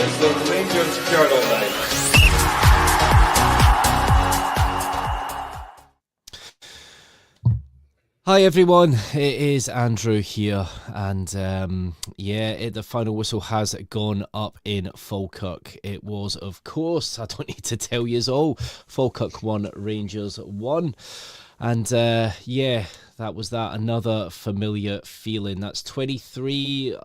It's the Rangers Journal Night. Hi everyone, it is Andrew here, and the final whistle has gone up in Falkirk. It was, of course, I don't need to tell you all, Falkirk 1, Rangers 1, and that was that, another familiar feeling. That's 23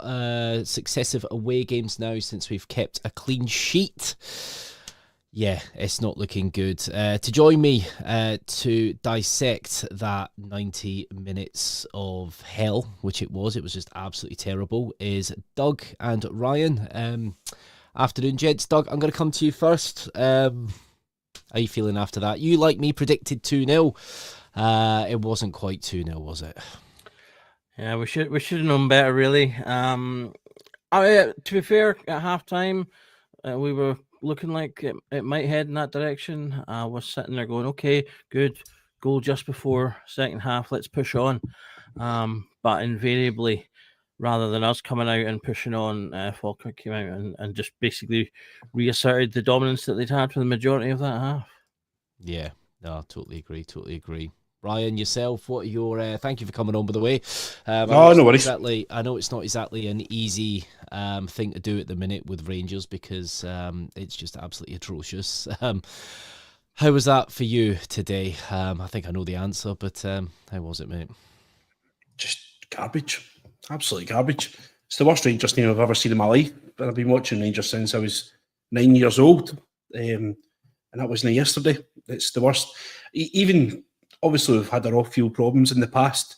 successive away games now since we've kept a clean sheet. Yeah, it's not looking good. To join me to dissect that 90 minutes of hell, which it was just absolutely terrible, is Doug and Ryan. Afternoon, gents. Doug, I'm going to come to you first. How are you feeling after that? You, like me, predicted 2-0. It wasn't quite 2-0, was it? Yeah, we should have known better, really. To be fair, at halftime, we were looking like it might head in that direction. We're sitting there going, okay, good, goal just before second half, let's push on. But invariably, rather than us coming out and pushing on, Falkirk came out and just basically reasserted the dominance that they'd had for the majority of that half. Yeah, no, totally agree. Ryan, yourself, what are your... thank you for coming on, by the way. No worries. I know it's not exactly an easy thing to do at the minute with Rangers because it's just absolutely atrocious. How was that for you today? I think I know the answer, but how was it, mate? Just garbage. Absolutely garbage. It's the worst Rangers team I've ever seen in my life. But I've been watching Rangers since I was 9 years old. And that wasn't yesterday. It's the worst. Even... Obviously, we've had our off-field problems in the past,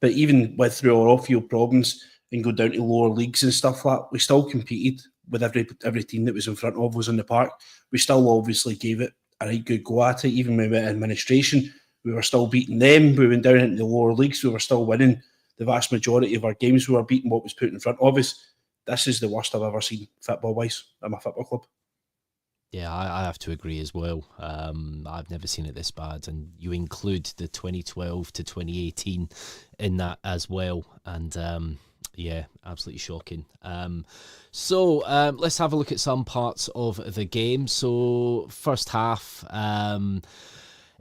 but even through our off-field problems and go down to lower leagues and stuff like that, we still competed with every team that was in front of us in the park. We still obviously gave it a right good go at it. Even when we went in administration, we were still beating them. We went down into the lower leagues. We were still winning the vast majority of our games. We were beating what was put in front of us. This is the worst I've ever seen football-wise at my football club. Yeah, I have to agree as well. I've never seen it this bad, and you include the 2012 to 2018 in that as well. And absolutely shocking. So let's have a look at some parts of the game. So first half,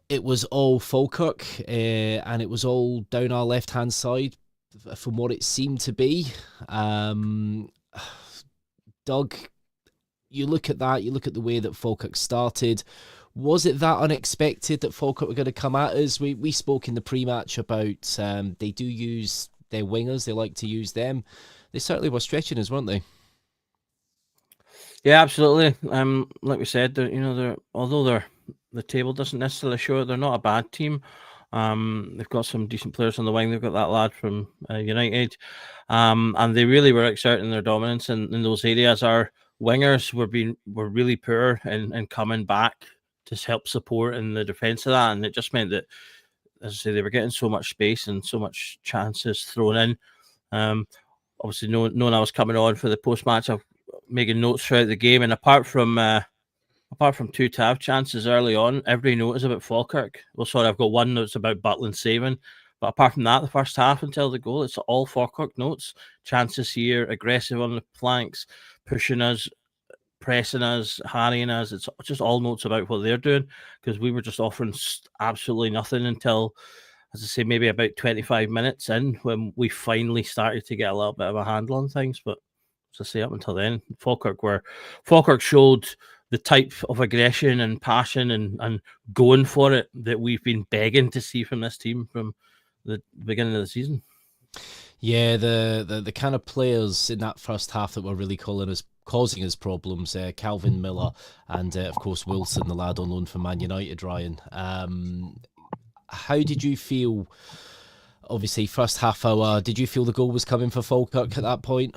it was all Falkirk, and it was all down our left-hand side from what it seemed to be. Doug, you look at that, you look at the way that Falkirk started. Was it that unexpected that Falkirk were going to come at us? We spoke in the pre-match about they do use their wingers. They like to use them. They certainly were stretching us, weren't they? Yeah, absolutely. Like we said, although the table doesn't necessarily show it, they're not a bad team. They've got some decent players on the wing. They've got that lad from United, and they really were exerting their dominance in those areas. Our wingers were really poor in coming back to help support in the defence of that, and it just meant that, as I say, they were getting so much space and so much chances thrown in. Obviously, knowing I was coming on for the post-match, I'm making notes throughout the game, and apart from 2 to have chances early on, every note is about Falkirk. Well, sorry, I've got one note about Butland saving, but apart from that, the first half until the goal, it's all Falkirk notes. Chances here, aggressive on the flanks, pushing us, pressing us, harrying us. It's just all notes about what they're doing, because we were just offering absolutely nothing until, as I say, maybe about 25 minutes in, when we finally started to get a little bit of a handle on things. But as I say, up until then, Falkirk showed the type of aggression and passion and going for it that we've been begging to see from this team from the beginning of the season. Yeah, the kind of players in that first half that were really causing us problems, Calvin Miller and, of course, Wilson, the lad on loan from Man United, Ryan. How did you feel, obviously, first half hour, did you feel the goal was coming for Falkirk at that point?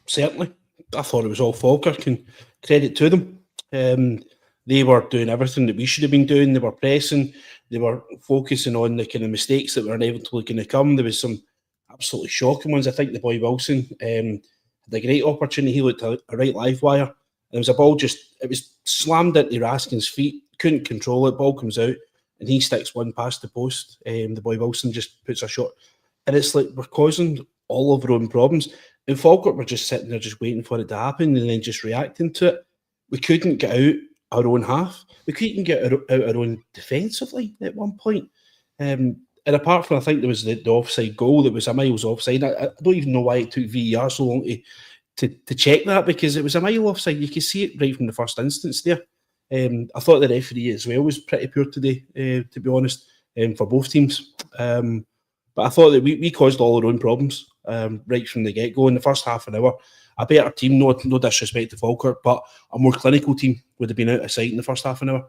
Certainly. I thought it was all Falkirk, and credit to them. They were doing everything that we should have been doing. They were pressing. They were focusing on the kind of mistakes that were inevitably going to come. There was some absolutely shocking ones. I think the boy Wilson had a great opportunity. He looked a right live wire. And there was a ball it was slammed into Raskin's feet. Couldn't control it. Ball comes out and he sticks one past the post. The boy Wilson just puts a shot. And it's like we're causing all of our own problems. And Falkirk were just sitting there, just waiting for it to happen, and then just reacting to it. We couldn't get out our own half. We couldn't get out our own defensively at one point. And apart from, I think there was the offside goal that was a miles offside. I don't even know why it took VAR so long to check that, because it was a mile offside. You could see it right from the first instance there. I thought the referee as well was pretty poor today, to be honest, for both teams. But I thought that we caused all our own problems right from the get-go. In the first half an hour, a better team, no disrespect to Falkirk, but a more clinical team would have been out of sight in the first half an hour.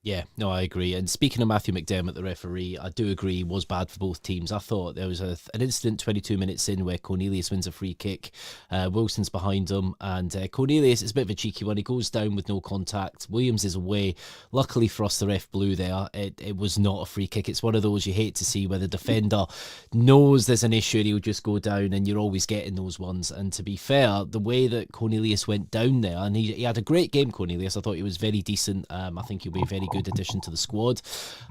Yeah, no, I agree. And speaking of Matthew McDermott, the referee, I do agree he was bad for both teams. I thought there was an incident 22 minutes in where Cornelius wins a free kick. Wilson's behind him, and Cornelius, it's a bit of a cheeky one. He goes down with no contact. Williams is away. Luckily for us, the ref blew there. It was not a free kick. It's one of those you hate to see where the defender knows there's an issue and he'll just go down, and you're always getting those ones. And to be fair, the way that Cornelius went down there, and he had a great game, Cornelius. I thought he was very decent. I think he'll be a very good addition to the squad,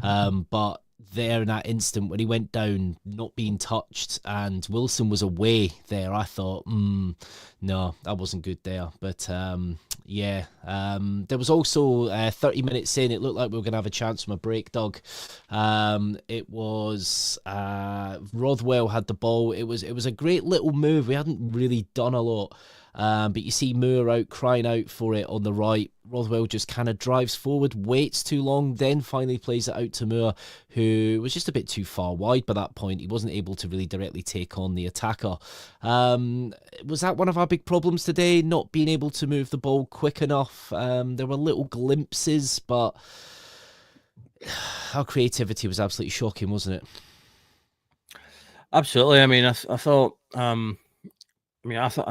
but there in that instant when he went down, not being touched, and Wilson was away there, I thought, no, that wasn't good there. But there was also 30 minutes in, it looked like we were going to have a chance from a break, Doug. It was Rothwell had the ball. It was a great little move. We hadn't really done a lot. But you see Moore out crying out for it on the right. Rothwell just kind of drives forward, waits too long, then finally plays it out to Moore, who was just a bit too far wide by that point. He wasn't able to really directly take on the attacker. Was that one of our big problems today, not being able to move the ball quick enough? There were little glimpses, but our creativity was absolutely shocking, wasn't it? Absolutely. I mean, I thought... I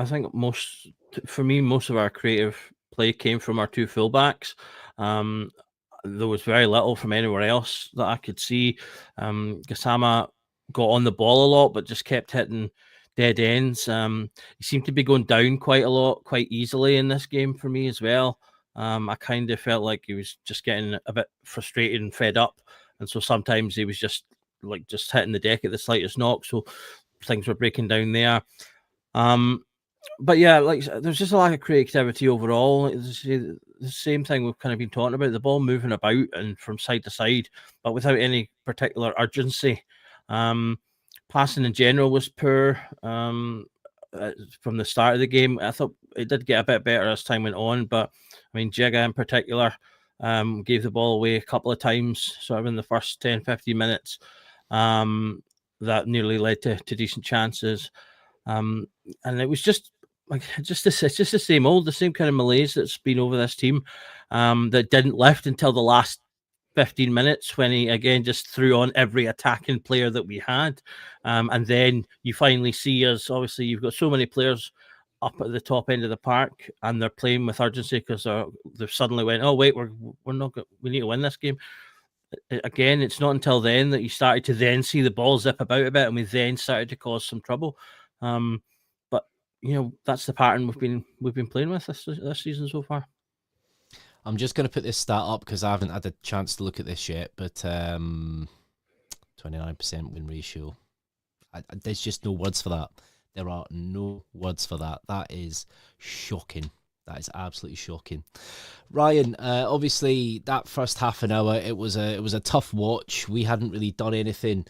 think most of our creative play came from our two fullbacks. There was very little from anywhere else that I could see. Gassama got on the ball a lot, but just kept hitting dead ends. He seemed to be going down quite a lot, quite easily in this game for me as well. I kind of felt like he was just getting a bit frustrated and fed up. And so sometimes he was just hitting the deck at the slightest knock. So things were breaking down there. But yeah, there's just a lack of creativity overall. It's the same thing we've kind of been talking about, the ball moving about and from side to side, but without any particular urgency. Passing in general was poor from the start of the game. I thought it did get a bit better as time went on, but I mean, Jigga in particular gave the ball away a couple of times, sort of in the first 10-15 minutes. That nearly led to decent chances. And it was just the same kind of malaise that's been over this team, that didn't lift until the last 15 minutes when he again just threw on every attacking player that we had. And then you finally see us, obviously you've got so many players up at the top end of the park and they're playing with urgency because they've suddenly went, oh wait, we need to win this game. Again, it's not until then that you started to then see the ball zip about a bit, and we then started to cause some trouble. But that's the pattern we've been playing with this season so far. I'm just going to put this stat up because I haven't had a chance to look at this yet. But 29% win ratio. There's just no words for that. There are no words for that. That is shocking. That is absolutely shocking. Ryan, obviously that first half an hour, it was a tough watch. We hadn't really done anything.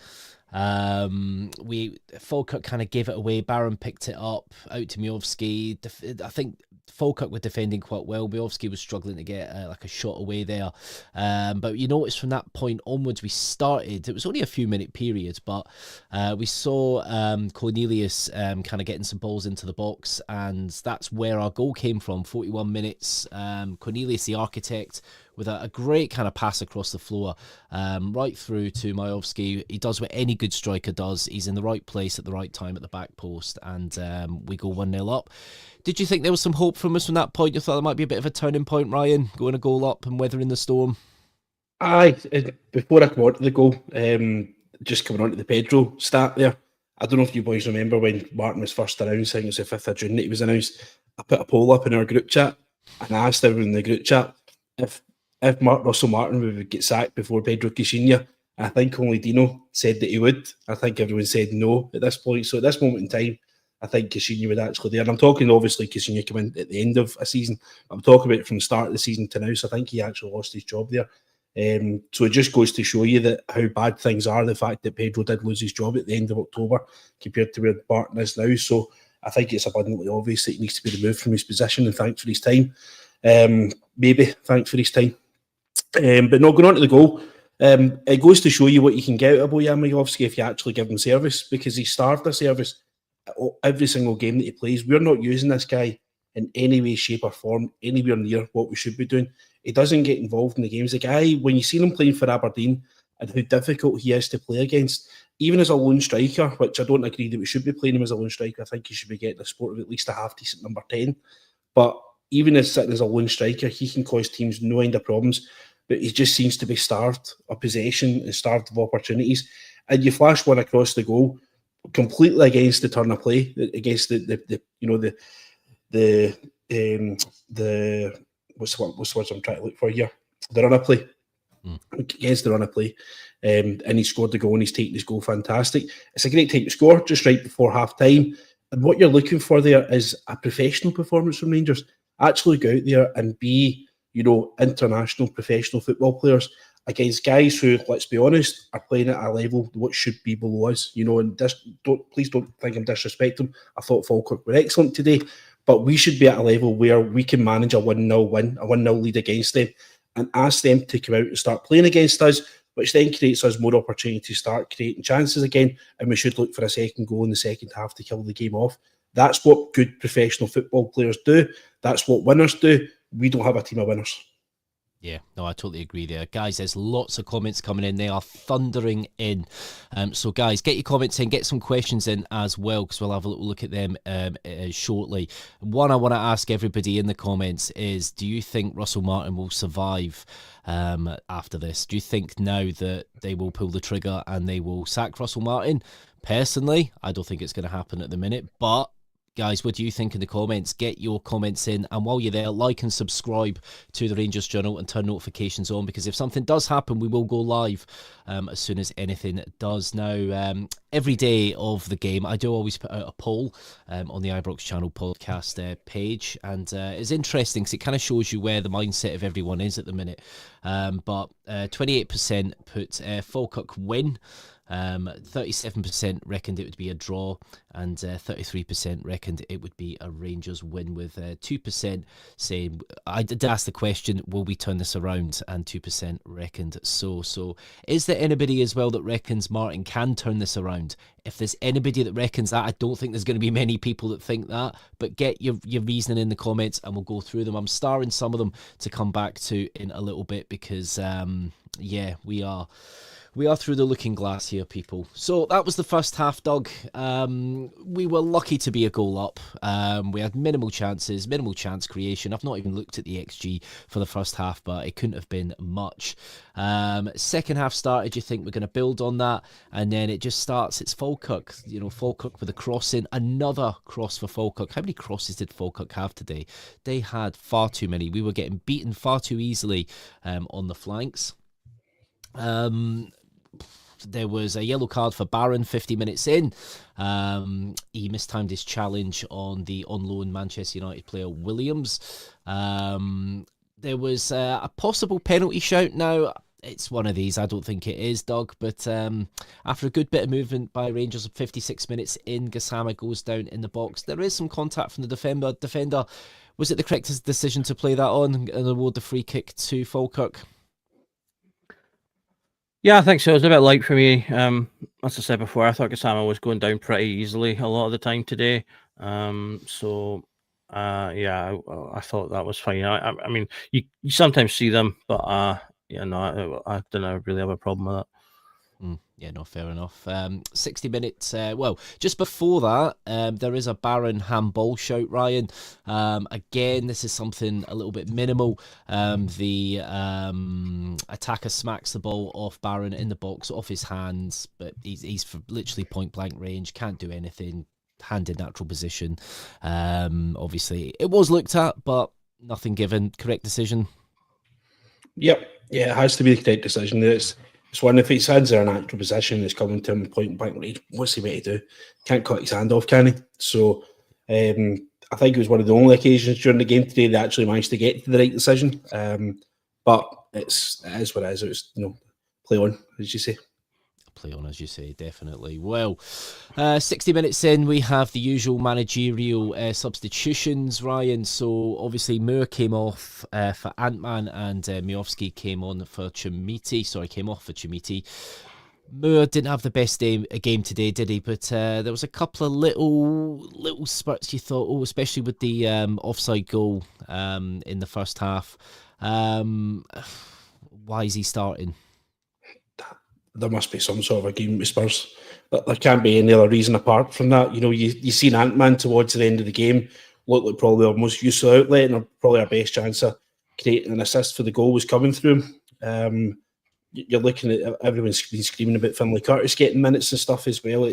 Falkirk kind of gave it away. Barron picked it up out to Miovski. I think Falkirk were defending quite well. Miovski was struggling to get a shot away there. But you notice from that point onwards, we started. It was only a few minute period, but we saw Cornelius kind of getting some balls into the box, and that's where our goal came from. 41 minutes. Cornelius, the architect, with a great kind of pass across the floor, right through to Majowski. He does what any good striker does. He's in the right place at the right time at the back post, and we go 1-0 up. Did you think there was some hope from us from that point? You thought there might be a bit of a turning point, Ryan, going a goal up and weathering the storm? Aye, before I come on to the goal, just coming on to the Pedro stat there, I don't know if you boys remember when Martin was first announced, I think it was the 5th of June that he was announced. I put a poll up in our group chat and I asked everyone in the group chat if Russell Martin would get sacked before Pedro Caixinha. I think only Dino said that he would. I think everyone said no at this point. So at this moment in time, I think Coutinho would actually there. And I'm talking obviously Coutinho came in at the end of a season. I'm talking about it from the start of the season to now. So I think he actually lost his job there. So it just goes to show you that how bad things are. The fact that Pedro did lose his job at the end of October compared to where Barton is now. So I think it's abundantly obvious that he needs to be removed from his position. And thanks for his time. Maybe thanks for his time. But no, going on to the goal. It goes to show you what you can get out of Bojan Milovski if you actually give him service, because he starved the service every single game that he plays. We're not using this guy in any way, shape or form, anywhere near what we should be doing. He doesn't get involved in the games. The guy, when you see him playing for Aberdeen and how difficult he is to play against, even as a lone striker, which I don't agree that we should be playing him as a lone striker. I think he should be getting a sport of at least a half-decent number 10. But even as sitting as a lone striker, he can cause teams no end of problems. But he just seems to be starved of possession and starved of opportunities. And you flash one across the goal, completely against the turn of play, against the what's the words I'm trying to look for here? The run of play. Against the run of play. And he scored the goal and he's taken his goal fantastic. It's a great time to score just right before half time. And what you're looking for there is a professional performance from Rangers. Actually go out there and be, international professional football players against guys who, let's be honest, are playing at a level what should be below us. And please don't think I'm disrespecting them. I thought Falkirk were excellent today, but we should be at a level where we can manage a 1-0 win, a 1-0 lead against them, and ask them to come out and start playing against us, which then creates us more opportunity to start creating chances again, and we should look for a second goal in the second half to kill the game off. That's what good professional football players do. That's what winners do. We don't have a team of winners. Yeah, no, I totally agree there. Guys, there's lots of comments coming in. They are thundering in. So, guys, get your comments in, get some questions in as well, because we'll have a little look at them shortly. One I want to ask everybody in the comments is, do you think Russell Martin will survive after this? Do you think now that they will pull the trigger and they will sack Russell Martin? Personally, I don't think it's going to happen at the minute, but guys, what do you think in the comments? Get your comments in, and while you're there, like and subscribe to the Rangers Journal and turn notifications on, because if something does happen, we will go live as soon as anything does. Now, every day of the game, I do always put out a poll on the Ibrox Channel podcast page, and it's interesting because it kind of shows you where the mindset of everyone is at the minute. But 28% put Falkirk win. 37% reckoned it would be a draw, and 33% reckoned it would be a Rangers win, with 2% saying, I did ask the question, will we turn this around? And 2% reckoned so. So is there anybody as well that reckons Martin can turn this around? If there's anybody that reckons that, I don't think there's going to be many people that think that, but get your reasoning in the comments and we'll go through them. I'm starring some of them to come back to in a little bit, because we are through the looking glass here, people. So that was the first half, Doug. We were lucky to be a goal up. We had minimal chances, minimal chance creation. I've not even looked at the XG for the first half, but it couldn't have been much. Second half started, you think we're going to build on that, and then it just starts. It's Falkirk, Falkirk with a cross in. Another cross for Falkirk. How many crosses did Falkirk have today? They had far too many. We were getting beaten far too easily on the flanks. There was a yellow card for Barron 50 minutes in. He mistimed his challenge on the on-loan Manchester United player Williams. There was a possible penalty shout. Now, it's one of these. I don't think it is, Doug. But after a good bit of movement by Rangers, 56 minutes in, Gassama goes down in the box. There is some contact from the defender. Was it the correct decision to play that on and award the free kick to Falkirk? Yeah, I think so. It was a bit light for me. As I said before, I thought Gassama was going down pretty easily a lot of the time today. I thought that was fine. I mean, you sometimes see them, but I don't really have a problem with that. Yeah, no, fair enough. 60 minutes, just before that, there is a Barron handball shout, Ryan. Again, this is something a little bit minimal. The attacker smacks the ball off Barron in the box, off his hands, but he's literally point-blank range, can't do anything, hand in natural position. Obviously, it was looked at, but nothing given. Correct decision? Yep. Yeah, it has to be the correct decision. It's one, if his hands are in an actual position, it's coming to him point blank range. What's he meant to do? Can't cut his hand off, can he? So I think it was one of the only occasions during the game today they actually managed to get to the right decision. But it is what it is. It was, play on, as you say. Play on, as you say, definitely. Well, 60 minutes in, we have the usual managerial substitutions, Ryan. So obviously Moore came off for Ant-Man, and Miovski came on for Chimiti. Sorry, came off for Chimiti. Moore didn't have the best game today, did he? But there was a couple of little spurts you thought, especially with the offside goal in the first half. Why is he starting? There must be some sort of agreement with Spurs. But there can't be any other reason apart from that. You seen Ant-Man towards the end of the game look like probably our most useful outlet, and probably our best chance of creating an assist for the goal was coming through him. You're looking at everyone's been screaming about Finlay Curtis getting minutes and stuff as well.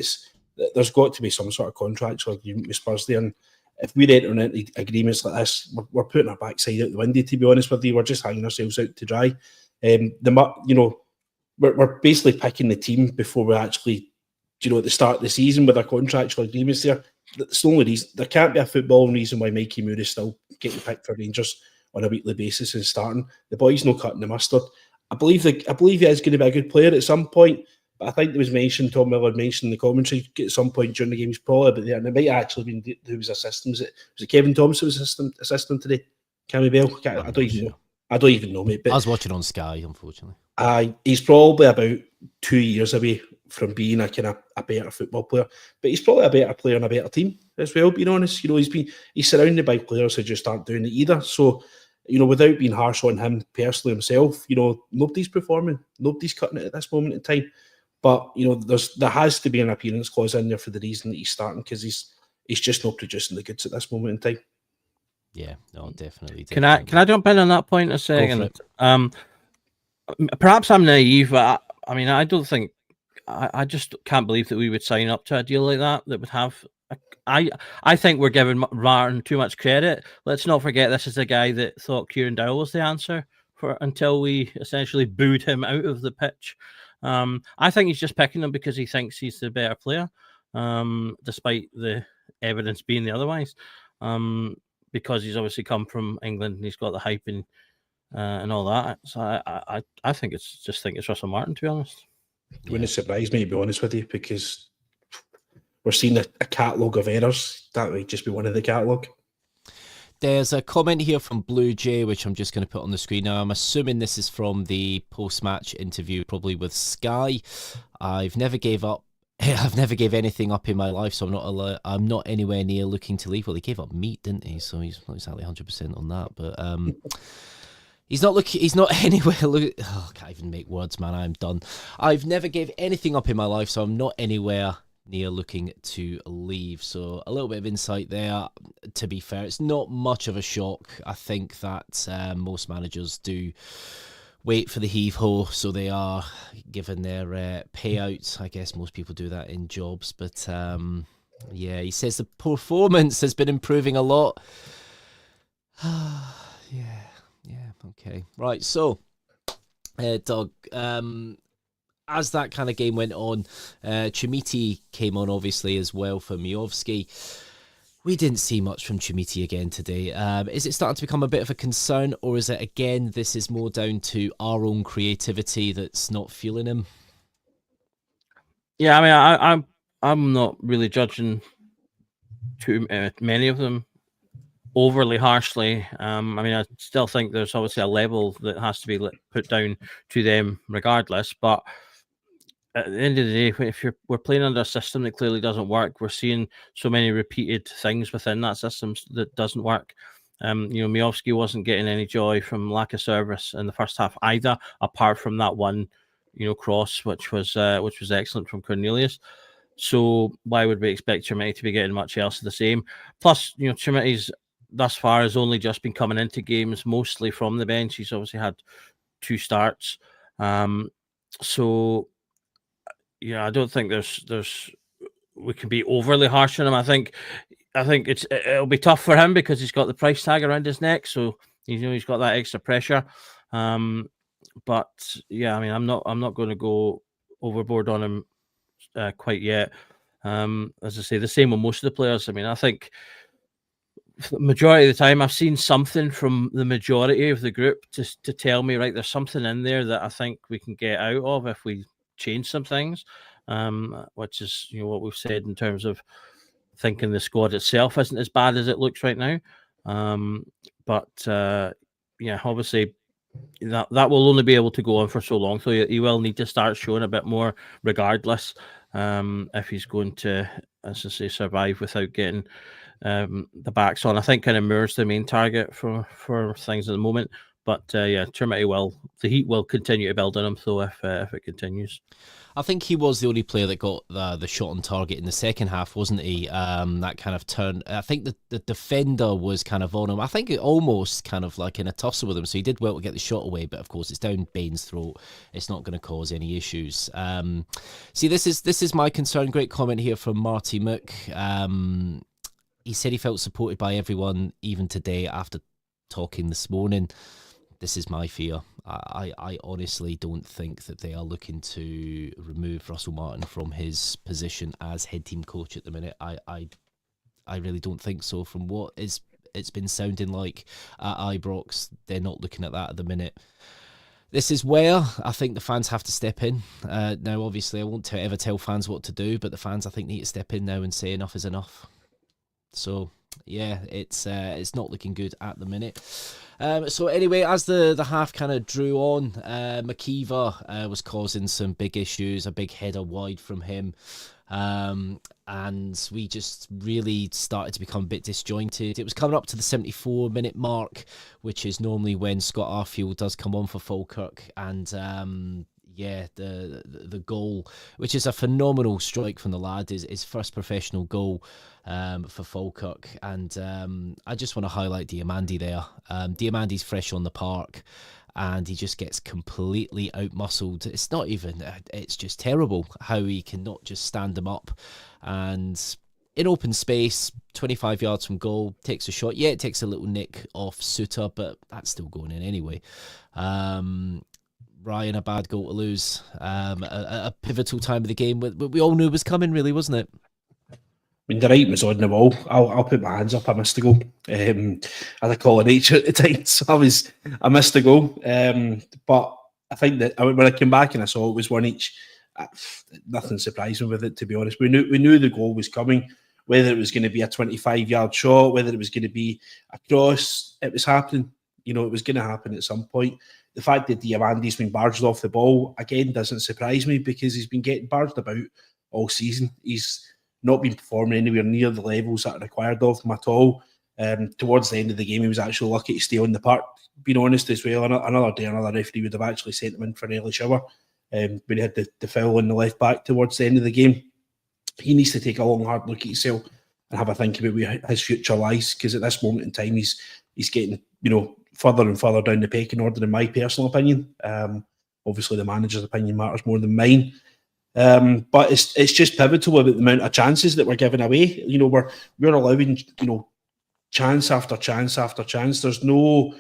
There's got to be some sort of contractual agreement with Spurs there. And if we're entering into agreements like this, we're putting our backside out the window, to be honest with you. We're just hanging ourselves out to dry. We're basically picking the team before we actually, at the start of the season with our contractual agreements there. That's the only reason. There can't be a footballing reason why Mikey Moore is still getting picked for Rangers on a weekly basis and starting. The boy's not cutting the mustard. I believe he is going to be a good player at some point, but I think there was mentioned, Tom Miller mentioned in the commentary at some point during the game he's probably about there, and it might actually been who was assistant. Was it Kevin Thompson was assistant today? Cammy Bell? I don't even know. I don't even know, mate. But I was watching on Sky, unfortunately. He's probably about 2 years away from being a kind of a better football player, but he's probably a better player on a better team as well. Being honest, he's surrounded by players who just aren't doing it either. So, without being harsh on him personally himself, nobody's performing, nobody's cutting it at this moment in time. But there has to be an appearance clause in there for the reason that he's starting, because he's just not producing the goods at this moment in time. Yeah, no, definitely. Can I jump in on that point a second? Perhaps I'm naive, but I don't think I just can't believe that we would sign up to a deal like that would have. I think we're giving Martin too much credit. Let's not forget this is the guy that thought Kieran Dowell was the answer until we essentially booed him out of the pitch. I think he's just picking him because he thinks he's the better player, despite the evidence being the otherwise. Because he's obviously come from England and he's got the hype and all that. So I think it's Russell Martin, to be honest. It wouldn't surprise me, to be honest with you, because we're seeing a catalogue of errors. That would just be one of the catalogue. There's a comment here from Blue Jay, which I'm just going to put on the screen now. I'm assuming this is from the post-match interview, probably with Sky. I've never gave anything up in my life, so I'm not anywhere near looking to leave. Well, he gave up meat, didn't he? So he's not exactly 100% on that, but he's not anywhere. I can't even make words, man. I'm done. I've never gave anything up in my life, so I'm not anywhere near looking to leave. So a little bit of insight there. To be fair, it's not much of a shock. I think that most managers do wait for the heave-ho, so they are given their payouts. I guess most people do that in jobs, but yeah, he says the performance has been improving a lot. Yeah, okay. Right, so, Doug, as that kind of game went on, Chimiti came on, obviously, as well for Miovski. We didn't see much from Chimiti again today. Is it starting to become a bit of a concern, or is it, again, this is more down to our own creativity that's not fueling him? Yeah, I'm not really judging too many of them overly harshly. I still think there's obviously a level that has to be put down to them regardless, but at the end of the day, if we're playing under a system that clearly doesn't work, we're seeing so many repeated things within that system that doesn't work. Miovski wasn't getting any joy from lack of service in the first half either, apart from that one, cross, which was excellent from Cornelius. So why would we expect Chimiti to be getting much else of the same? Plus, Chimiti's thus far has only just been coming into games mostly from the bench. He's obviously had 2 starts. So yeah, I don't think we can be overly harsh on him. I think it'll be tough for him because he's got the price tag around his neck, so he's got that extra pressure. But yeah, I mean, I'm not going to go overboard on him quite yet. As I say, the same with most of the players. I mean, I think the majority of the time I've seen something from the majority of the group to tell me, right, there's something in there that I think we can get out of if we change some things, which is, you know, what we've said in terms of thinking the squad itself isn't as bad as it looks right now. But yeah, obviously that will only be able to go on for so long. So he will need to start showing a bit more regardless, if he's going to, as I say, survive without getting the backs on. I think kind of Moore's the main target for things at the moment. But yeah, Trimity the heat will continue to build on him. So if it continues. I think he was the only player that got the shot on target in the second half, wasn't he? That kind of turn. I think the defender was kind of on him. I think it almost kind of like in a tussle with him. So he did well to get the shot away, but of course it's down Bain's throat. It's not going to cause any issues. See, this is my concern. Great comment here from Marty Mook. He said he felt supported by everyone, even today after talking this morning. This is my fear. I honestly don't think that they are looking to remove Russell Martin from his position as head team coach at the minute. I really don't think so. From what it's been sounding like at Ibrox, they're not looking at that at the minute. This is where I think the fans have to step in. Now, obviously, I won't ever tell fans what to do, but the fans, I think, need to step in now and say enough is enough. So yeah, it's not looking good at the minute. So anyway, as the half kind of drew on, McKeever was causing some big issues, a big header wide from him. And we just really started to become a bit disjointed. It was coming up to the 74-minute mark, which is normally when Scott Arfield does come on for Falkirk. And yeah, the goal, which is a phenomenal strike from the lad, is his first professional goal for Falkirk. And I just want to highlight Diamandi there. Diamandi's fresh on the park, and he just gets completely outmuscled. It's not even, it's just terrible how he cannot just stand him up. And in open space, 25 yards from goal, takes a shot. Yeah, it takes a little nick off Suter, but that's still going in anyway. Ryan, a bad goal to lose. A pivotal time of the game, but we all knew was coming, really, wasn't it? I mean, the writing was on the wall. I'll put my hands up. I missed the goal. I had a call of nature at the time, so I missed the goal. But I think that when I came back and I saw it was one each, nothing surprised me with it, to be honest. We knew the goal was coming, whether it was going to be a 25-yard shot, whether it was going to be a cross. It was happening. You know, it was going to happen at some point. The fact that Diamandi's been barged off the ball, again, doesn't surprise me because he's been getting barged about all season. He's not been performing anywhere near the levels that are required of him at all. Towards the end of the game, he was actually lucky to stay on the park, being honest as well. Another day, another referee would have actually sent him in for an early shower when he had the foul on the left back towards the end of the game. He needs to take a long, hard look at himself and have a think about where his future lies, because at this moment in time, he's getting, you know, further and further down the pecking order, in my personal opinion. Obviously, the manager's opinion matters more than mine. But it's just pivotal about the amount of chances that we're giving away. You know, we're allowing, you know, chance after chance after chance. There's no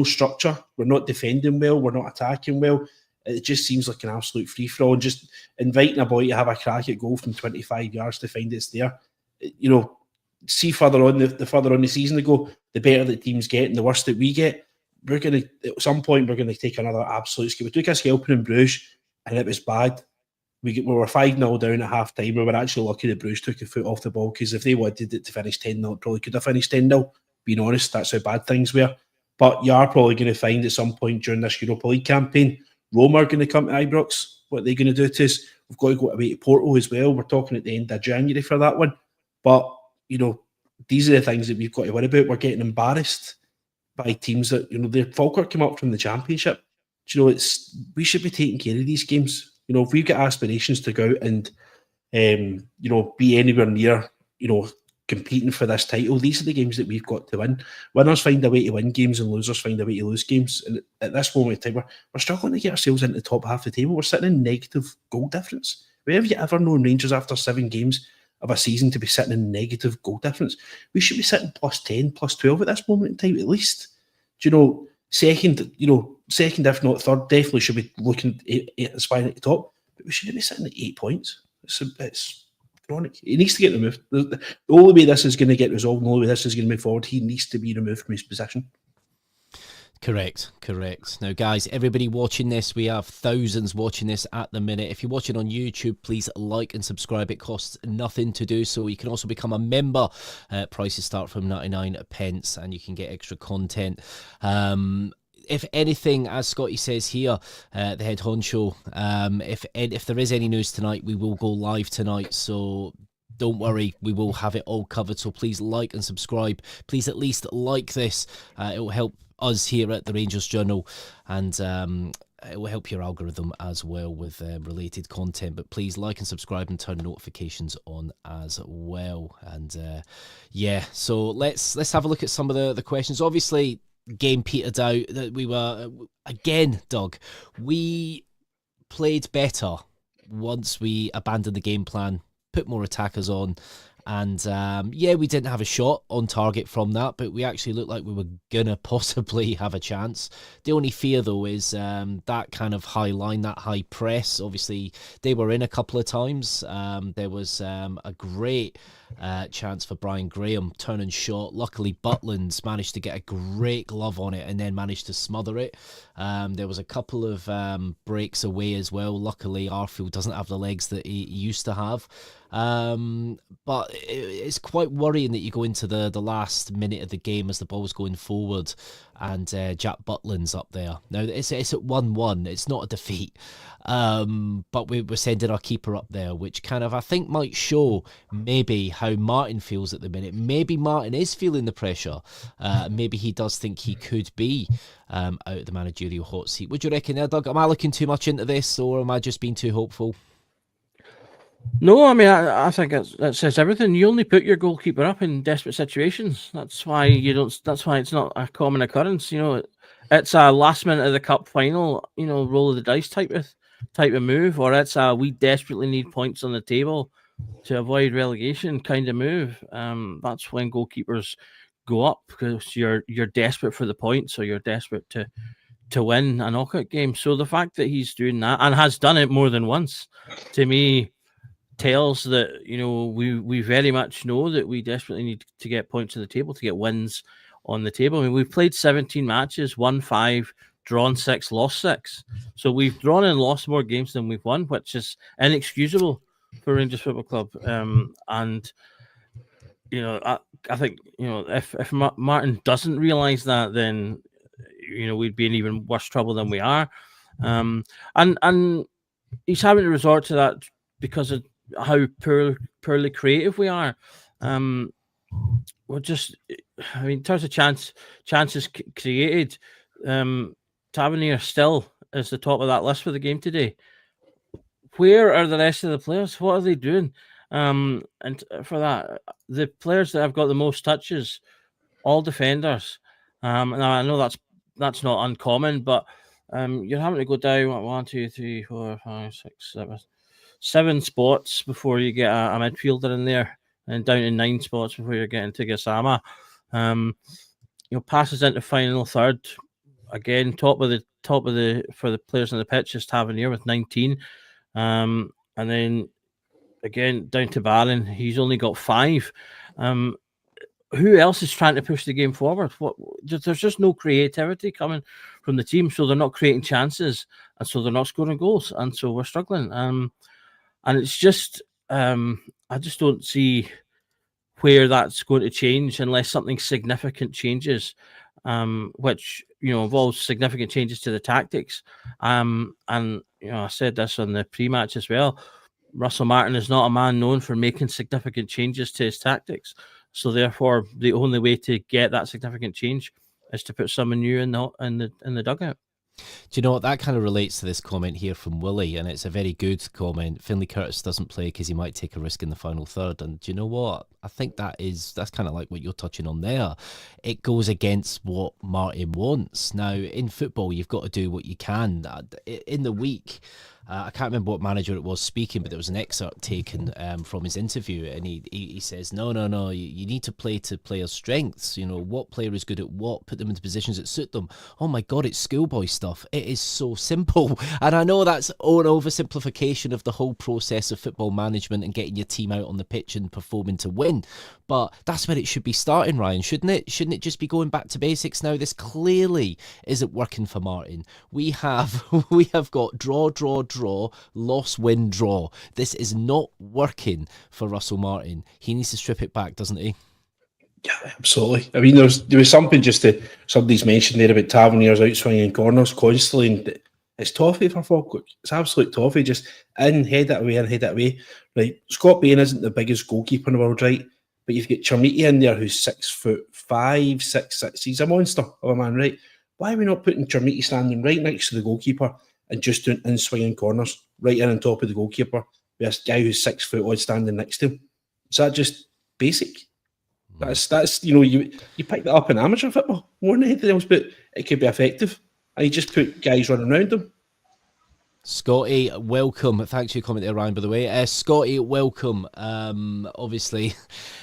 structure. We're not defending well. We're not attacking well. It just seems like an absolute free for all. And just inviting a boy to have a crack at goal from 25 yards to find it's there. You know, see further on the further on the season to go, the better the teams get and the worse that we get. We're going to, at some point, we're going to take another absolute skill. We took a scalping in Bruges and it was bad. We were 5-0 down at half time. We were actually lucky that Bruges took a foot off the ball, because if they wanted it to finish 10-0, it probably could have finished 10-0. Being honest, that's how bad things were. But you are probably going to find at some point during this Europa League campaign, Roma are going to come to Ibrox. What are they going to do to us? We've got to go away to Porto as well. We're talking at the end of January for that one. But, you know, these are the things that we've got to worry about. We're getting embarrassed by teams that, you know, the Falkirk came up from the Championship. Do you know, we should be taking care of these games. You know, if we've got aspirations to go out and, you know, be anywhere near, you know, competing for this title, these are the games that we've got to win. Winners find a way to win games and losers find a way to lose games. And at this moment in time, we're struggling to get ourselves into the top half of the table. We're sitting in negative goal difference. Where have you ever known Rangers after 7 games of a season to be sitting in negative goal difference? We should be sitting +10, +12 at this moment in time at least. Do you know, second, you know, second, if not third, definitely should be looking at aspiring at the top. But we shouldn't be sitting at 8 points. It's chronic. He needs to get removed. The only way this is going to get resolved, the only way this is going to move forward, he needs to be removed from his position. Correct. Now, guys, everybody watching this, we have thousands watching this at the minute. If you're watching on YouTube, please like and subscribe. It costs nothing to do so. You can also become a member. Prices start from 99 pence, and you can get extra content. If anything, as Scotty says here, the head honcho, if there is any news tonight, we will go live tonight. So don't worry, we will have it all covered. So please like and subscribe. Please at least like this. It will help us here at the Rangers Journal, and it will help your algorithm as well with related content. But please like and subscribe and turn notifications on as well. And yeah, so let's have a look at some of the questions. Obviously, game petered out. That we were again, Doug. We played better once we abandoned the game plan, put more attackers on. And yeah, we didn't have a shot on target from that, but we actually looked like we were gonna possibly have a chance. The only fear, though, is that kind of high line, that high press. Obviously, they were in a couple of times. There was a great chance for Brian Graham, turn and shot. Luckily, Butland's managed to get a great glove on it and then managed to smother it. There was a couple of breaks away as well. Luckily, Arfield doesn't have the legs that he used to have. But it's quite worrying that you go into the last minute of the game as the ball's going forward and Jack Butland's up there. Now, it's at 1-1. It's not a defeat. But we're sending our keeper up there, which kind of, I think, might show maybe how Martin feels at the minute. Maybe Martin is feeling the pressure. Maybe he does think he could be out of the managerial hot seat. Would you reckon there, Doug? Am I looking too much into this, or am I just being too hopeful? No, I mean, I think that says everything. You only put your goalkeeper up in desperate situations. That's why you don't. That's why it's not a common occurrence. You know, it's a last minute of the cup final. You know, roll of the dice type of move, or it's a we desperately need points on the table to avoid relegation kind of move. That's when goalkeepers go up because you're desperate for the points, or you're desperate to win a knockout game. So the fact that he's doing that and has done it more than once, to me, tells that, you know, we very much know that we desperately need to get points on the table, to get wins on the table. I mean, we've played 17 matches, won 5, drawn 6, lost 6. So we've drawn and lost more games than we've won, which is inexcusable for Rangers Football Club. And you know, I think, you know, if Martin doesn't realise that, then, you know, we'd be in even worse trouble than we are. And he's having to resort to that because of how poorly creative we are. We're just, I mean, in terms of chances created, Tavernier still is the top of that list for the game today. Where are the rest of the players? What are they doing? And for that, the players that have got the most touches, all defenders. And I know that's not uncommon, but you're having to go down 1, 2, 3, 4, 5, 6, 7 spots before you get a midfielder in there, and down to 9 spots before you're getting to Gassama. You know, passes into final third. Again, top of the for the players on the pitch is Tavernier with 19. And then again down to Barron, he's only got 5. Who else is trying to push the game forward? There's just no creativity coming from the team, so they're not creating chances, and so they're not scoring goals, and so we're struggling. And it's just, I just don't see where that's going to change unless something significant changes, which, you know, involves significant changes to the tactics. And, you know, I said this on the pre-match as well. Russell Martin is not a man known for making significant changes to his tactics. So therefore, the only way to get that significant change is to put someone new in the dugout. Do you know what? That kind of relates to this comment here from Willie, and it's a very good comment. Finlay Curtis doesn't play because he might take a risk in the final third. And do you know what? I think that's kind of like what you're touching on there. It goes against what Martin wants. Now, in football, you've got to do what you can. In the week, I can't remember what manager it was speaking, but there was an excerpt taken from his interview, and he says, no, you need to play to players' strengths. You know, what player is good at what, put them into positions that suit them. Oh my God, it's schoolboy stuff. It is so simple. And I know that's an oversimplification of the whole process of football management and getting your team out on the pitch and performing to win. But that's where it should be starting, Ryan, shouldn't it? Shouldn't it just be going back to basics now? This clearly isn't working for Martin. We have got draw, loss, win, draw. This is not working for Russell Martin. He needs to strip it back, doesn't he? Yeah, absolutely. I mean, there was something just that somebody's mentioned there about Taverniers out swinging corners constantly, and it's toffee for Falkirk. It's absolute toffee. Just head it away. Right, Scott Bain isn't the biggest goalkeeper in the world, right? But you've got Chermiti in there who's 6'5", 6'6". He's a monster of a man, right? Why are we not putting Chermiti standing right next to the goalkeeper and just doing in-swinging corners right in on top of the goalkeeper with a guy who's 6 foot odd standing next to him? Is that just basic? That's you pick that up in amateur football more than anything else, but it could be effective. And you just put guys running around them. Scotty, welcome. Thanks for your comment there, Ryan, by the way. Scotty, welcome. Obviously,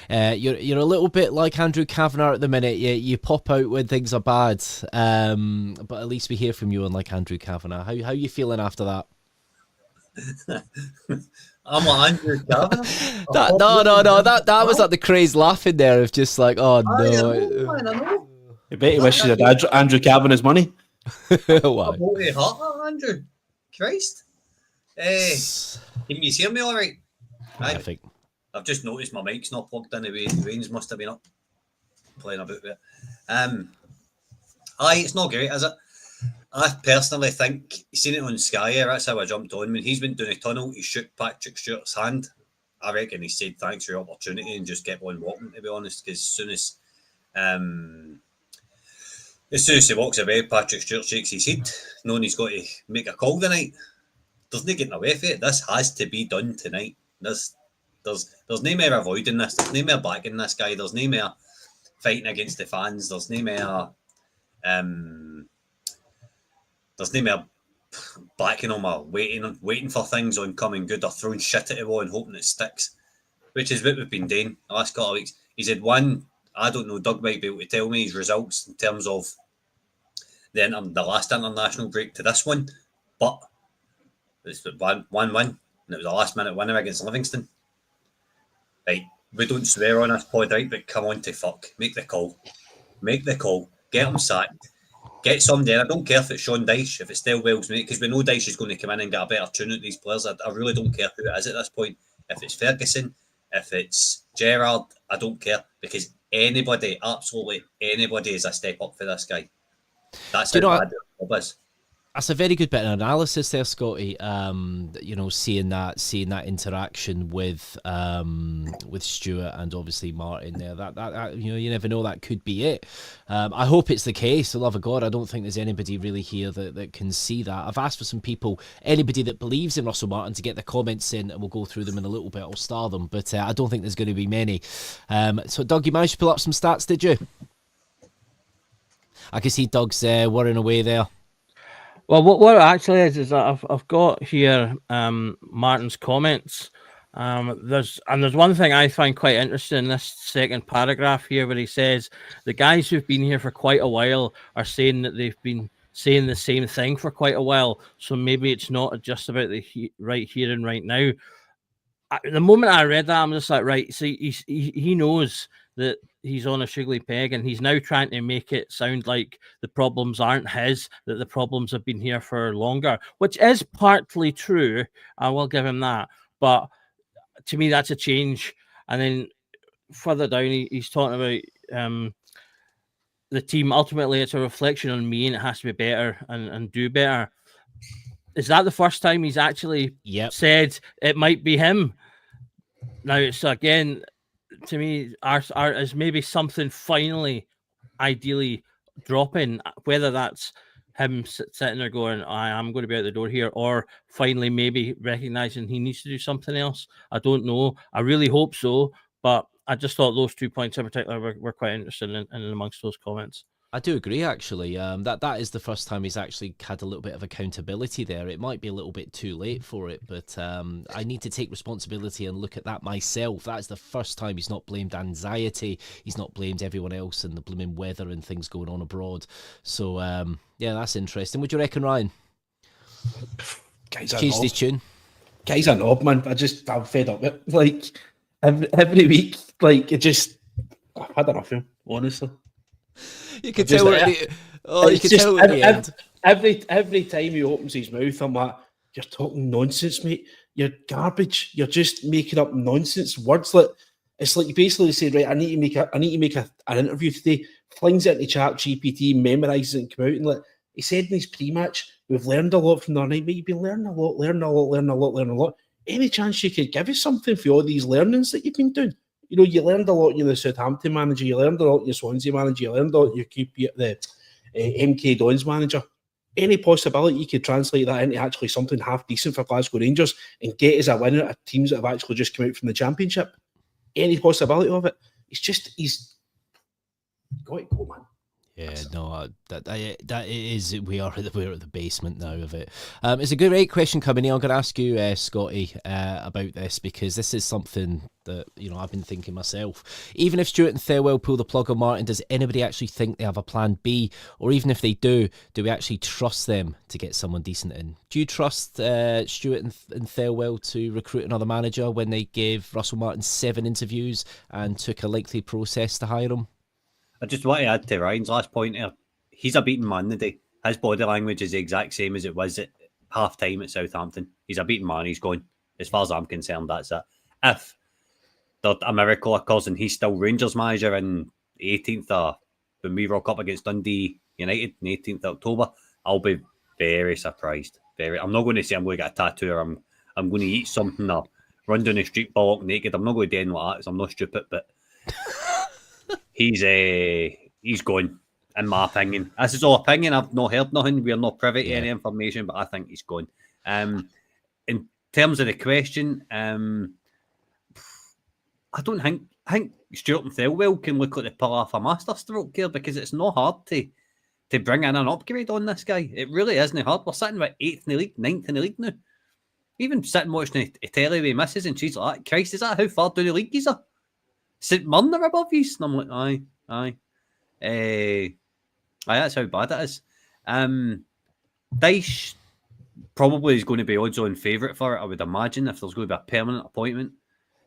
you're a little bit like Andrew Kavanagh at the minute. You pop out when things are bad, but at least we hear from you, unlike Andrew Kavanagh. How are you feeling after that? I'm like Andrew Kavanagh. No. That was like the craze laughing there of just like, oh no. I know. I bet he wishes he had Andrew Kavanagh's money. Why? I'm okay hot, Andrew. Christ. Can you hear me all right? I think. I've just noticed my mic's not plugged in. The rains must have been up. Playing about with it. It's not great, is it? I personally think, you've seen it on Sky, that's how I jumped on. When he's been doing a tunnel, he shook Patrick Stewart's hand. I reckon he said thanks for your opportunity and just kept on walking, to be honest, because as soon as he walks away, Patrick Stewart shakes his head, knowing he's got to make a call tonight. There's no getting away from it. This has to be done tonight. There's no more avoiding this. There's no more backing this guy. There's no more fighting against the fans. There's no more backing him or waiting for things on coming good or throwing shit at the wall and hoping it sticks, which is what we've been doing the last couple of weeks. He's had one, I don't know, Doug might be able to tell me his results in terms of the last international break to this one, but it's one win, and it was a last minute winner against Livingston. Right, we don't swear on this pod, right, but come on to fuck. Make the call. Get him sacked. Get somebody in. I don't care if it's Sean Dyche, if it's Stelwell's mate, because we know Dyche is going to come in and get a better tune at these players. I really don't care who it is at this point. If it's Ferguson, if it's Gerrard, I don't care, because anybody, absolutely anybody, is a step up for this guy. That's how bad the job is. That's a very good bit of analysis there, Scotty. Seeing that interaction with Stuart and obviously Martin there. That you never know, that could be it. I hope it's the case. For the love of God, I don't think there's anybody really here that can see that. I've asked for some people, anybody that believes in Russell Martin, to get the comments in, and we'll go through them in a little bit. I'll star them, but I don't think there's going to be many. So, Doug, you managed to pull up some stats, did you? I can see Doug's whirring away there. Well, what it actually is that I've got here Martin's comments. There's one thing I find quite interesting in this second paragraph here, where he says the guys who've been here for quite a while are saying that they've been saying the same thing for quite a while. So maybe it's not just about the right here and right now. The moment I read that, I'm just like, right. See, he knows that he's on a sugary peg, and he's now trying to make it sound like the problems aren't his, that the problems have been here for longer, which is partly true. I will give him that. But to me, that's a change. And then further down, he's talking about the team. Ultimately, it's a reflection on me, and it has to be better and do better. Is that the first time he's actually said it might be him? Now, so again, to me, art is maybe something finally, ideally dropping, whether that's him sitting there going, I'm going to be out the door here, or finally maybe recognizing he needs to do something else. I don't know. I really hope so, but I just thought those 2 points in particular were quite interesting in amongst those comments. I do agree, actually. That is the first time he's actually had a little bit of accountability there. It might be a little bit too late for it, but I need to take responsibility and look at that myself. That's the first time he's not blamed anxiety. He's not blamed everyone else and the blooming weather and things going on abroad. So, yeah, that's interesting. What do you reckon, Ryan? Guys, I Changed know. his tune. Guys, I know, man. I'm fed up with it. Like, every week, like, I've had enough of him, honestly. You can Just- tell at the, you It's can just tell at the end. every time he opens his mouth, I'm like, you're talking nonsense, mate. You're garbage. You're just making up nonsense words. Like, it's like you basically say, right, I need to make an interview today. Flings it into Chat GPT, memorises it, and come out and like he said in his pre-match, we've learned a lot from the night, mate. You've been learning a lot. Any chance you could give us something for all these learnings that you've been doing? You know, you learned a lot. You're the Southampton manager. You learned a lot. You're Swansea manager. You learned a lot. You keep the MK Dons manager. Any possibility you could translate that into actually something half decent for Glasgow Rangers and get as a winner at teams that have actually just come out from the Championship? Any possibility of it? He's got to go, man. Yeah, no, that is. We're at the basement now of it. It's a great question coming in. I'm going to ask you, Scotty, about this because this is something that I've been thinking myself. Even if Stewart and Thirlwell pull the plug on Martin, does anybody actually think they have a plan B? Or even if they do we actually trust them to get someone decent in? Do you trust Stewart and Thirlwell to recruit another manager when they gave Russell Martin 7 interviews and took a lengthy process to hire him? I just want to add to Ryan's last point here. He's a beaten man today. His body language is the exact same as it was at half-time at Southampton. He's a beaten man. He's going. As far as I'm concerned, that's it. If a miracle occurs and he's still Rangers manager in the 18th when we rock up against Dundee United on the 18th of October, I'll be very surprised. I'm not going to say I'm going to get a tattoo or I'm going to eat something or run down the street bollock naked. I'm not going to do anything like that because I'm not stupid, but he's going, in my opinion. This is all opinion. I've not heard nothing. We're not privy to any information, but I think he's going. In terms of the question, I think Stuart and Thelwell can look like the pull off a masterstroke here because it's not hard to bring in an upgrade on this guy. It really isn't hard. We're sitting with 8th in the league, 9th in the league now. Even sitting watching the telly with misses and she's like, Christ, is that how far down the league he's at? St Mirren are above you, and I'm like, aye. That's how bad it is. Dyche probably is going to be odds-on favourite for it, I would imagine, if there's going to be a permanent appointment.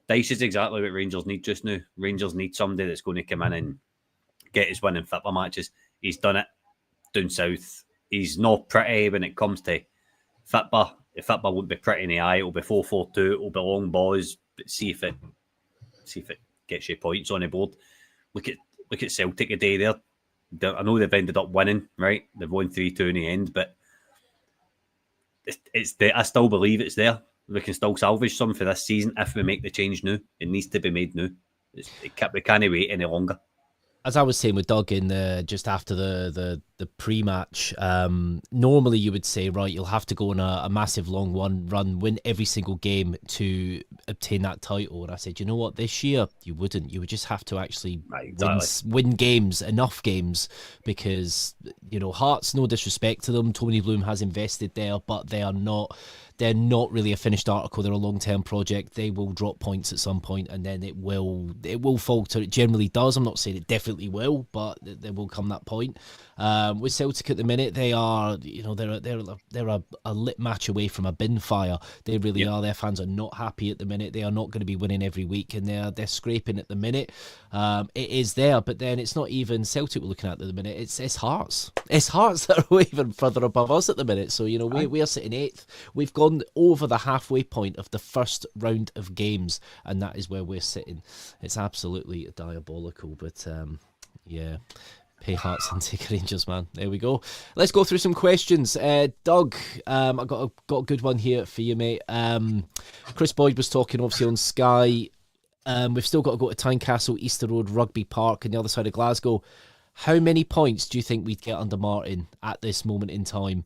Dyche is exactly what Rangers need just now. Rangers need somebody that's going to come in and get his winning football matches. He's done it down south. He's not pretty when it comes to football. The football won't be pretty in the eye. It'll be 4-4-2. It'll be long balls. But see if it gets you points on the board. Look at Celtic today there. I know they've ended up winning, right? They've won 3-2 in the end, but it's there. I still believe it's there. We can still salvage some for this season if we make the change now. It needs to be made now. We can't wait any longer. As I was saying with Doug in just after the pre-match, normally you would say, right, you'll have to go on a massive long run, win every single game to obtain that title. And I said, you know what, this year you wouldn't. You would just have to actually win games, enough games, because Hearts, no disrespect to them, Tony Bloom has invested there, but they're not really a finished article. They're a long-term project. They will drop points at some point, and then it will falter. It generally does. I'm not saying it definitely will, but there will come that point. With Celtic at the minute, they are, they're a lit match away from a bin fire. They really are. Their fans are not happy at the minute. They are not going to be winning every week, and they're scraping at the minute. It is there, but then it's not even Celtic we're looking at the minute. It's Hearts. It's Hearts that are even further above us at the minute. So we are sitting 8th. We've gone over the halfway point of the first round of games, and that is where we're sitting. It's absolutely diabolical, but pay Hearts and take Rangers, man. There we go. Let's go through some questions. Doug, I got a good one here for you, mate. Chris Boyd was talking obviously on Sky. We've still got to go to Tynecastle, Easter Road, Rugby Park, and the other side of Glasgow. How many points do you think we'd get under Martin at this moment in time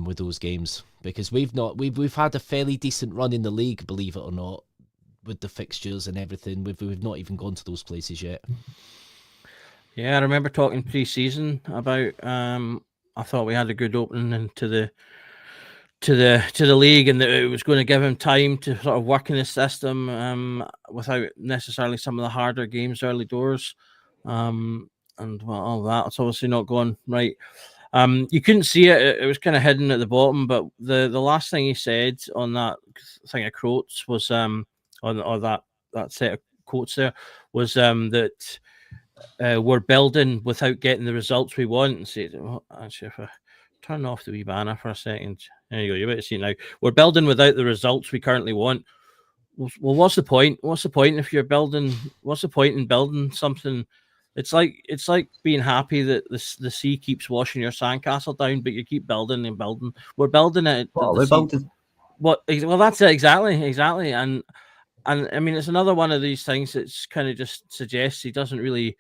with those games? Because we've had a fairly decent run in the league, believe it or not, with the fixtures and everything. We've not even gone to those places yet. Yeah, I remember talking pre-season about. I thought we had a good opening into the league, and that it was going to give him time to sort of work in the system without necessarily some of the harder games early doors. And well, all that, it's obviously not going right. You couldn't see it; it was kind of hidden at the bottom. But the last thing he said on that thing of quotes was or that set of quotes there was that we're building without getting the results we want. And say, well, actually, if I turn off the wee banner for a second, there you go. You're about to see now. We're building without the results we currently want. Well, what's the point? What's the point if you're building? What's the point in building something? It's like being happy that the sea keeps washing your sandcastle down, but you keep building and building. We're building it. What are we building? What? Well, that's it exactly. And I mean, it's another one of these things that's kind of just suggests he doesn't really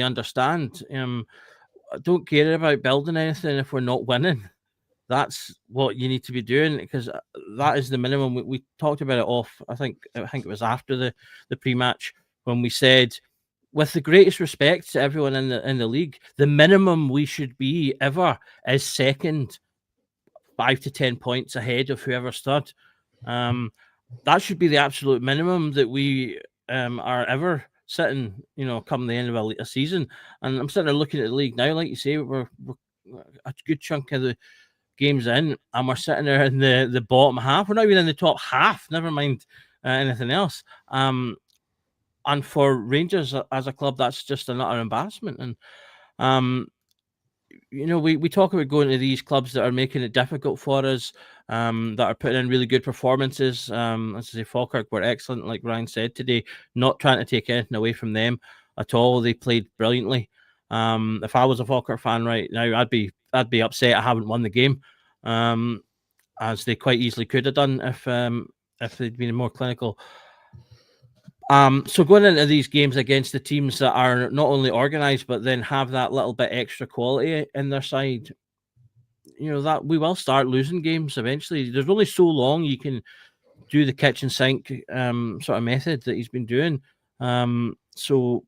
understand. I don't care about building anything if we're not winning. That's what you need to be doing, because that is the minimum. We talked about it off. I think it was after the pre-match when we said, with the greatest respect to everyone in the league, the minimum we should be ever is second, 5 to 10 points ahead of whoever's third. That should be the absolute minimum that we are ever sitting, come the end of a season. And I'm sitting there looking at the league now, like you say, we're a good chunk of the games in, and we're sitting there in the bottom half. We're not even in the top half, never mind anything else. And for Rangers as a club, that's just another embarrassment. And we talk about going to these clubs that are making it difficult for us, that are putting in really good performances. As I say, Falkirk were excellent, like Ryan said today, not trying to take anything away from them at all. They played brilliantly. If I was a Falkirk fan right now, I'd be upset I haven't won the game, as they quite easily could have done if they'd been more clinical. So going into these games against the teams that are not only organised but then have that little bit extra quality in their side, that we will start losing games eventually. There's only so long you can do the kitchen sink sort of method that he's been doing. So,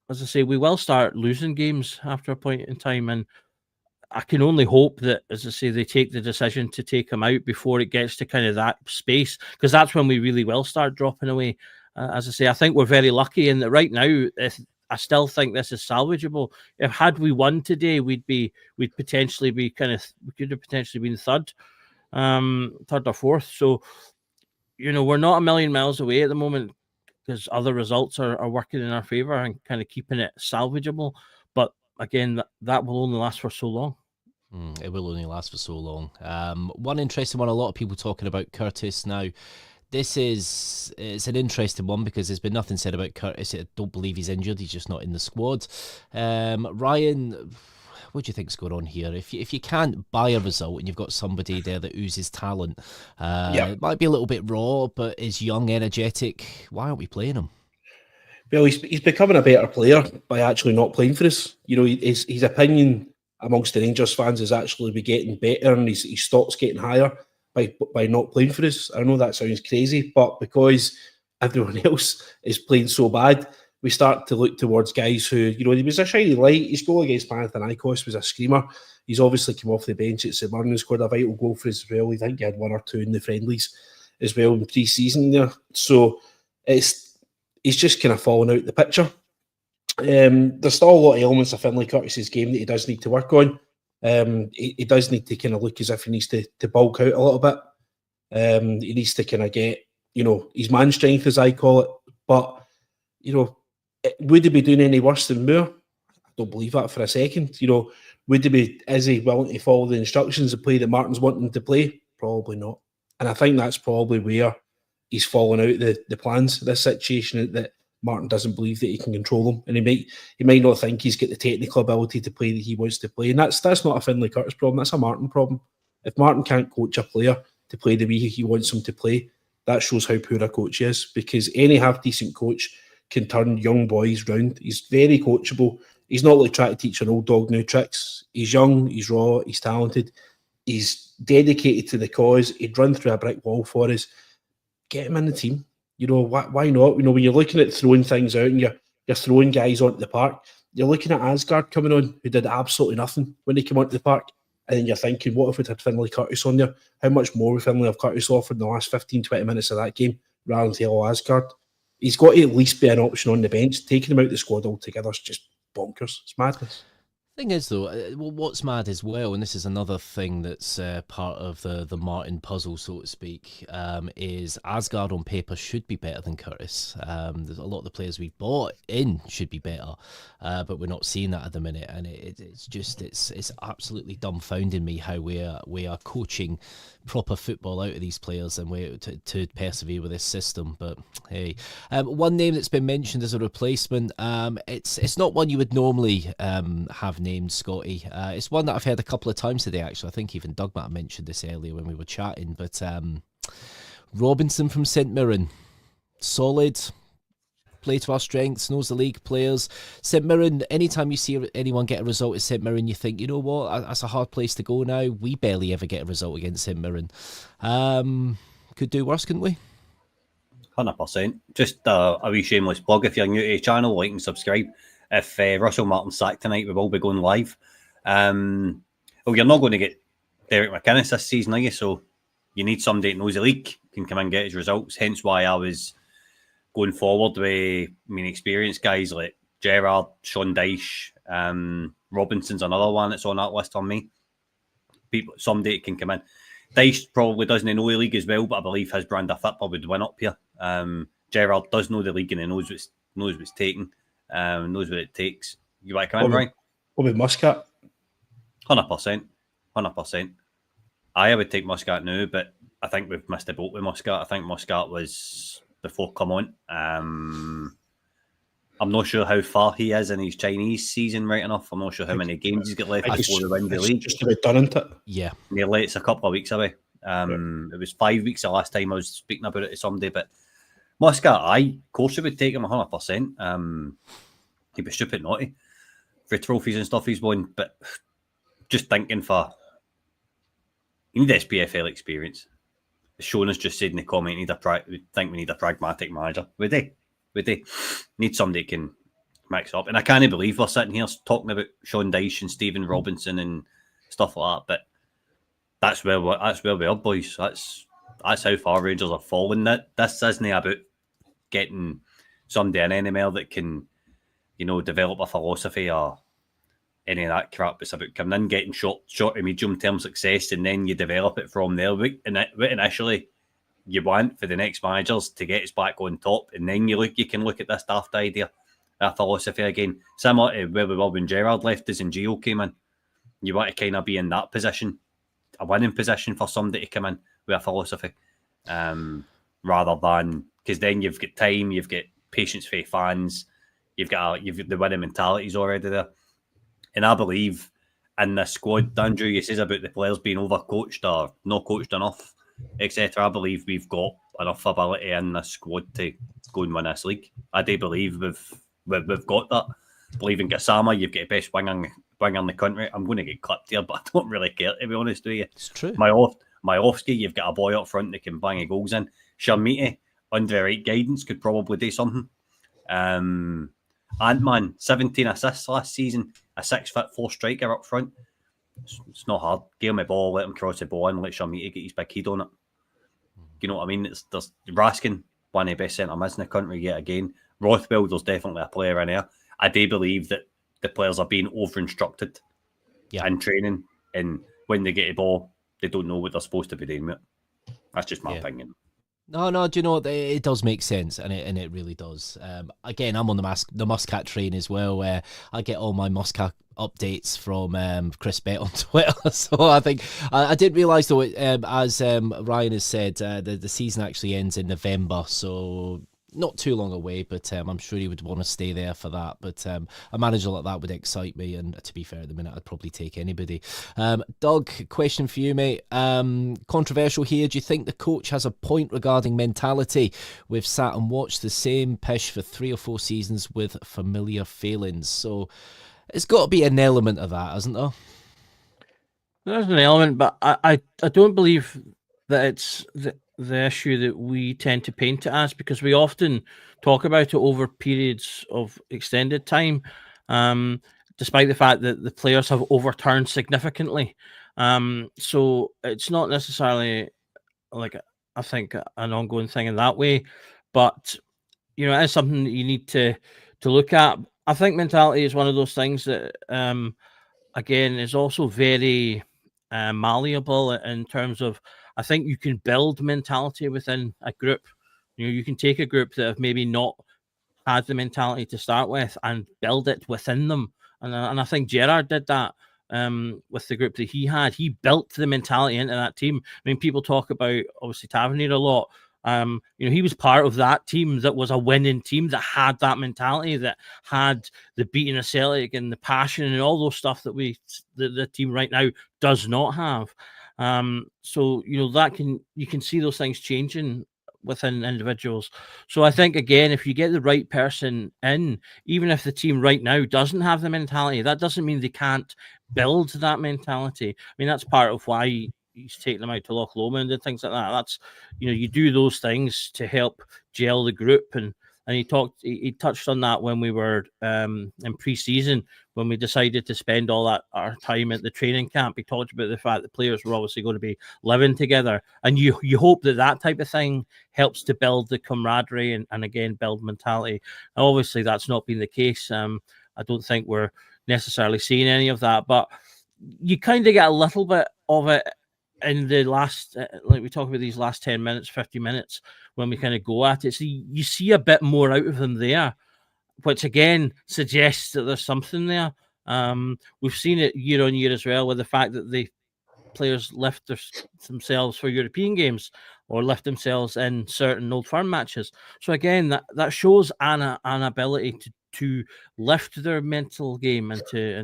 as I say, we will start losing games after a point in time, and I can only hope that, as I say, they take the decision to take him out before it gets to kind of that space, because that's when we really will start dropping away. As I say, I think we're very lucky in that right now. I still think this is salvageable. If had we won today, we'd potentially be we could have potentially been third or fourth. So, we're not a million miles away at the moment, because other results are working in our favour and kind of keeping it salvageable. But again, that will only last for so long. It will only last for so long. One interesting one, a lot of people talking about Curtis now. It's an interesting one because there's been nothing said about Curtis. I don't believe he's injured. He's just not in the squad. Ryan, what do you think's going on here? If you can't buy a result and you've got somebody there that oozes talent, it might be a little bit raw, but is young, energetic. Why aren't we playing him? Well, he's becoming a better player by actually not playing for us. His opinion amongst the Rangers fans is actually be getting better, and his stock's getting higher by not playing for us. I know that sounds crazy, but because everyone else is playing so bad, we start to look towards guys who, he was a shiny light. His goal against Panathinaikos was a screamer. He's obviously come off the bench at St Mirren and scored a vital goal for us as well. I think he had 1 or 2 in the friendlies as well in pre-season there. So he's just kind of fallen out the picture. There's still a lot of elements of Finlay Curtis's game that he does need to work on. He does need to kind of look as if he needs to bulk out a little bit. He needs to kind of get, his man strength, as I call it. But, would he be doing any worse than Moore? I don't believe that for a second. Is he willing to follow the instructions of play that Martin's wanting to play? Probably not. And I think that's probably where he's fallen out the plans of this situation, that Martin doesn't believe that he can control them, and he might not think he's got the technical ability to play that he wants to play, and that's not a Finlay Curtis problem. That's a Martin problem. If Martin can't coach a player to play the way he wants him to play, that shows how poor a coach he is, because any half decent coach can turn young boys round. He's very coachable. He's not like trying to teach an old dog new tricks. He's young, he's raw, he's talented, he's dedicated to the cause. He'd run through a brick wall for us. Get him in the team. Why not? When you're looking at throwing things out and you're you're throwing guys onto the park. You're looking at Asgard coming on, who did absolutely nothing when he came onto the park. And then you're thinking, what if we'd had Finlay Curtis on there? How much more would Finlay have Curtis offered in the last 15, 20 minutes of that game rather than Taylor Asgard? He's got to at least be an option on the bench. Taking him out the squad altogether is just bonkers. It's madness. Thing is, though, what's mad as well, and this is another thing that's part of the Martin puzzle, so to speak, is Asgard on paper should be better than Curtis. There's a lot of the players we bought in should be better, but we're not seeing that at the minute, and it's absolutely dumbfounding me how we are coaching proper football out of these players and we to persevere with this system. But hey, one name that's been mentioned as a replacement, it's not one you would normally have named, Scotty. It's one that I've heard a couple of times today, actually. I think even Doug might have mentioned this earlier when we were chatting, but Robinson from St Mirren, solid, play to our strengths, knows the league players. St Mirren, anytime you see anyone get a result at St Mirren, you think, you know what, that's a hard place to go now. We barely ever get a result against St Mirren. Could do worse, couldn't we? 100%. Just a wee shameless plug. If you're new to the channel, like and subscribe. If Russell Martin's sacked tonight, we will be going live. Well, you're not going to get Derek McInnes this season, are you? So you need somebody that knows the league, can come and get his results. Hence why I was going forward with, experienced guys like Gerrard, Sean Dyche, Robinson's another one that's on that list on me. Somebody that can come in. Dyche probably doesn't know the league as well, but I believe his brand of football would win up here. Gerrard does know the league and he knows what's taken, knows what it takes. You want to come in, Brian? What with Muscat? 100%. I would take Muscat now, but I think we've missed a boat with Muscat. I think Muscat was before come on. I'm not sure how far he is in his Chinese season, right enough. I'm not sure how many games he's got left before the win the league. Just about done, isn't it? Yeah. Nearly, it's a couple of weeks away. It was 5 weeks the last time I was speaking about it to somebody, but Muscat, of course he would take him 100%. He'd be stupid naughty for trophies and stuff he's won, but just thinking you need SPFL experience. Sean has just said in the comment, we think we need a pragmatic manager. Would they? Need somebody that can mix up. And I can't believe we're sitting here talking about Sean Dyche and Stephen Robinson and stuff like that, but that's where we are, boys. That's how far Rangers are falling. This isn't about getting somebody in NML that can, develop a philosophy or any of that crap. It's about coming in, getting short to medium term success, and then you develop it from there. Initially, you want for the next managers to get us back on top, and then you can look at this daft idea, that philosophy again, similar to where we were when Gerrard left us and Gio came in. You want to kind of be in that position, a winning position for somebody to come in with a philosophy, rather than, because then you've got time, you've got patience for fans, you've got the winning mentalities already there. And I believe in this squad, Andrew, you says about the players being overcoached or not coached enough, etc. I believe we've got enough ability in this squad to go and win this league. I do believe we've got that. I believe in Gassama, you've got the best winger in the country. I'm going to get clipped here, but I don't really care, to be honest with you. It's true. Myofsky, you've got a boy up front that can bang goals in. Sharmiti, under the right guidance, could probably do something. Ant-Man, 17 assists last season, a 6'4" striker up front. It's not hard. Give him a ball, let him cross the ball and let Sharmiti get his big head on it. You know what I mean? There's Raskin, one of the best centre mids in the country yet again. Rothwell, there's definitely a player in there. I do believe that the players are being over-instructed in training, and when they get the ball, they don't know what they're supposed to be doing with it. That's just my opinion. No, do you know what? It does make sense, and it really does. Again, I'm on the Muscat train as well, where I get all my Muscat updates from Chris Bett on Twitter. So I think I didn't realise, though, as Ryan has said, the season actually ends in November, so not too long away, but I'm sure he would want to stay there for that. But a manager like that would excite me, and to be fair, at the minute, I'd probably take anybody. Doug, question for you, mate. Controversial here. Do you think the coach has a point regarding mentality? We've sat and watched the same pish for 3 or 4 seasons with familiar failings. So it's got to be an element of that, hasn't there? There's an element, but I don't believe that it's the issue that we tend to paint it as, because we often talk about it over periods of extended time, despite the fact that the players have overturned significantly. So it's not necessarily like, I think, an ongoing thing in that way, but it is something that you need to look at. I think mentality is one of those things that, again, is also very malleable in terms of, I think you can build mentality within a group. You can take a group that have maybe not had the mentality to start with and build it within them. And I think Gerrard did that with the group that he had. He built the mentality into that team. I mean, people talk about, obviously, Tavernier a lot. He was part of that team that was a winning team that had that mentality, that had the beating of Celtic and the passion and all those stuff that the team right now does not have. So you can see those things changing within individuals. So I think, again, if you get the right person in, even if the team right now doesn't have the mentality, that doesn't mean they can't build that mentality. I mean, that's part of why he's taking them out to Loch Lomond and things like that. That's, you do those things to help gel the group. And he touched on that when we were in pre-season, when we decided to spend all our time at the training camp. He talked about the fact that players were obviously going to be living together, and you hope that type of thing helps to build the camaraderie and again build mentality. Now, obviously, that's not been the case. I don't think we're necessarily seeing any of that, but you kind of get a little bit of it in the last, like we talk about these last 10 minutes, 50 minutes, when we kind of go at it. So you see a bit more out of them there, which again suggests that there's something there. We've seen it year on year as well, with the fact that the players lift themselves for European games or lift themselves in certain Old Firm matches. So again, that shows an ability to lift their mental game and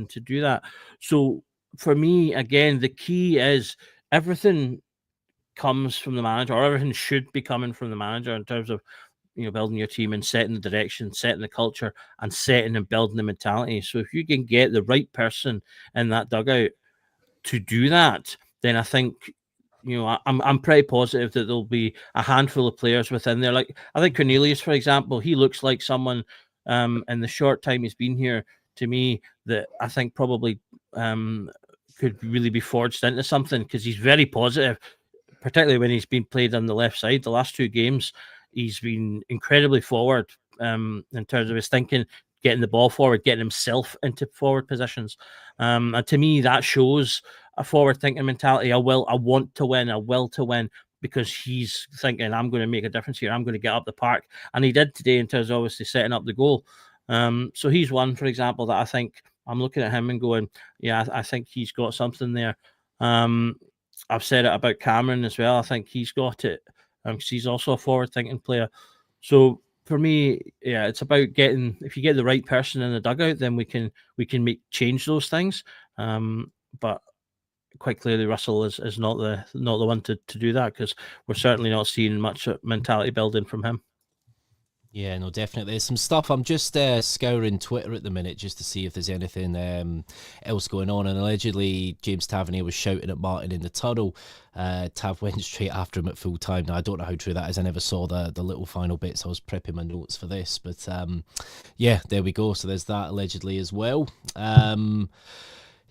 to do that. So for me, again, the key is everything comes from the manager, or everything should be coming from the manager in terms of building your team and setting the direction, setting the culture, and setting and building the mentality. So if you can get the right person in that dugout to do that, then I think I'm pretty positive that there'll be a handful of players within there. Like, I think Cornelius, for example, he looks like someone in the short time he's been here, to me, that I think probably could really be forged into something, because he's very positive, particularly when he's been played on the left side. The last two games, he's been incredibly forward in terms of his thinking, getting the ball forward, getting himself into forward positions. And to me, that shows a forward-thinking mentality. I want to win, a will to win, because he's thinking, I'm going to make a difference here. I'm going to get up the park. And he did today in terms of obviously setting up the goal. So he's one, for example, that I think I'm looking at him and going, yeah, I think he's got something there. I've said it about Cameron as well. I think he's got it. Because he's also a forward-thinking player. So for me, yeah, it's about if you get the right person in the dugout, then we can change those things. But quite clearly, Russell is not the one to do that, because we're certainly not seeing much mentality building from him. Yeah, no, definitely. There's some stuff. I'm just scouring Twitter at the minute just to see if there's anything else going on. And allegedly, James Tavernier was shouting at Martin in the tunnel. Tav went straight after him at full time. Now, I don't know how true that is. I never saw the little final bits. I was prepping my notes for this. But yeah, there we go. So there's that allegedly as well.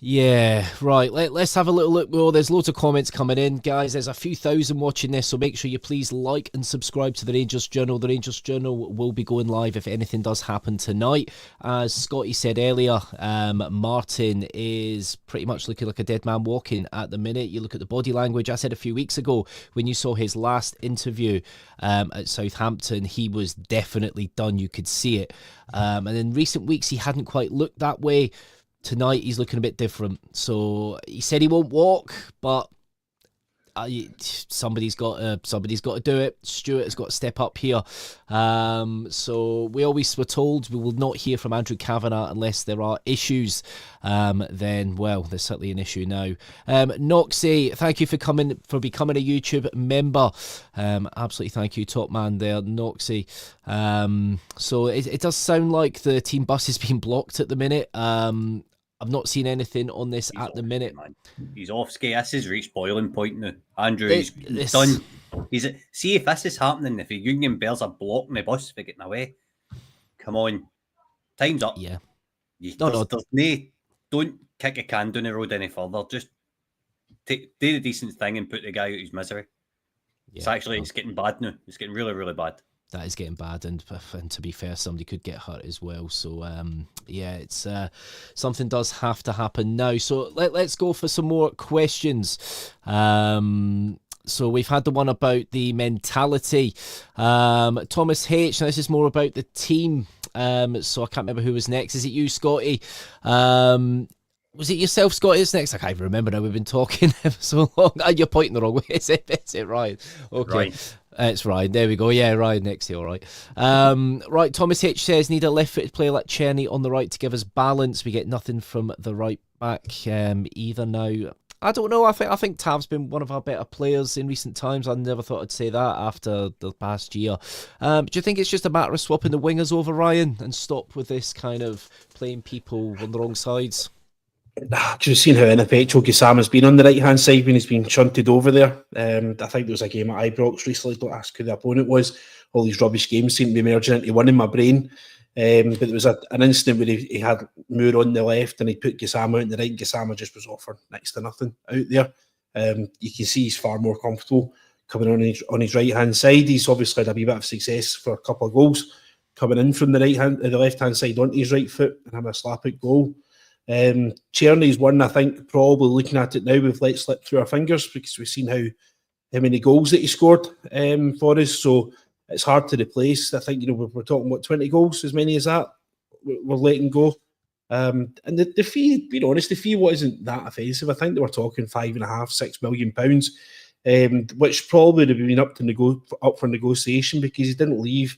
Yeah, right. Let's have a little look more. There's loads of comments coming in, guys. There's a few thousand watching this, so make sure you please like and subscribe to the Rangers Journal. The Rangers Journal will be going live if anything does happen tonight. As Scotty said earlier, Martin is pretty much looking like a dead man walking at the minute. You look at the body language. I said a few weeks ago when you saw his last interview at Southampton, he was definitely done. You could see it. And in recent weeks, he hadn't quite looked that way. Tonight he's looking a bit different. So he said he won't walk, but somebody's got to do it. Stuart has got to step up here. So we always were told we will not hear from Andrew Kavanagh unless there are issues. Then, well, there's certainly an issue now. Noxie, thank you for becoming a YouTube member. Absolutely, thank you, top man there, Noxie. So it does sound like the team bus is being blocked at the minute. I've not seen anything on this at the minute. Man. He's off skate. This has reached boiling point now. Andrew, he's done See if this is happening, if the Union Bears are blocking the bus for getting away, come on, time's up. Yeah. There's don't kick a can down the road any further. Just do the decent thing and put the guy out of his misery. Yeah, It's getting bad now. It's getting really, really bad. That is getting bad, and to be fair, somebody could get hurt as well. So it's something does have to happen now. So let's go for some more questions. So we've had the one about the mentality. Thomas H. Now this is more about the team. So I can't remember who was next. Is it you, Scotty? Was it yourself, Scotty? It's next. I can't even remember now. We've been talking for so long. You're pointing the wrong way. Is it Ryan? Okay. Right. It's Ryan. There we go. Yeah, Ryan next to you. All right. Right. Thomas H says, need a left-footed player like Czerny on the right to give us balance. We get nothing from the right back either now. I don't know. I think Tav's been one of our better players in recent times. I never thought I'd say that after the past year. Do you think it's just a matter of swapping the wingers over, Ryan, and stop with this kind of playing people on the wrong sides? Because we've seen how ineffectual Gassama's been on the right-hand side when he's been shunted over there. I think there was a game at Ibrox recently, don't ask who the opponent was. All these rubbish games seem to be merging into one in my brain. But there was an incident where he had Moore on the left and he put Gassama out on the right, and Gassama just was offered next to nothing out there. You can see he's far more comfortable coming on his right-hand side. He's obviously had a wee bit of success for a couple of goals coming in from the left-hand side onto his right foot and having a slap-out goal. Czerny's one, I think, probably looking at it now, we've let slip through our fingers because we've seen how many goals that he scored for us. So it's hard to replace. I think, we're talking, 20 goals, as many as that we're letting go. And the fee, being honest, the fee wasn't that offensive. I think they were talking £5.5–6 million, which probably would have been up for negotiation because he didn't leave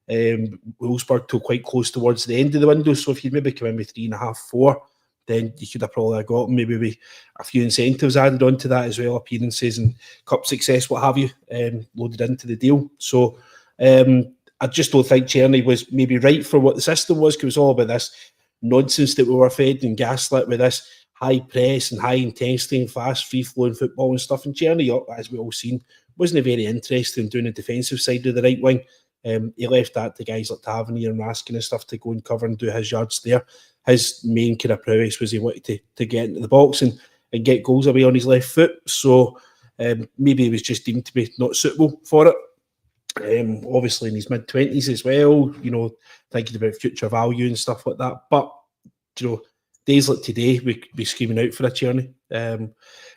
Wolfsburg till quite close towards the end of the window. So if you'd maybe come in with 3.5, 4, then you could have probably got maybe with a few incentives added onto that as well, appearances and cup success, what have you, loaded into the deal. So I just don't think Czerny was maybe right for what the system was, because it was all about this nonsense that we were fed and gaslit with this high press and high intensity and fast free-flowing football and stuff. And Czerny, as we all seen, wasn't very interested in doing the defensive side of the right wing. He left that to guys like Tavernier and Raskin and stuff to go and cover and do his yards there. His main kind of prowess was he wanted to get into the box and get goals away on his left foot. So maybe he was just deemed to be not suitable for it. Obviously in his mid-20s as well, thinking about future value and stuff like that. But, days like today, we'd be screaming out for a Czerny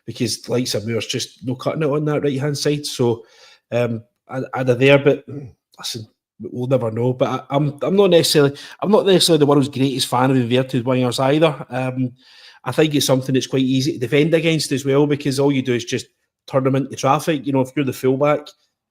because, like I said, Moore's just no cutting it on that right-hand side. So I'd have there, but listen, we'll never know. But I'm not necessarily the world's greatest fan of inverted wingers either. I think it's something that's quite easy to defend against as well, because all you do is just turn them into traffic. If you're the fullback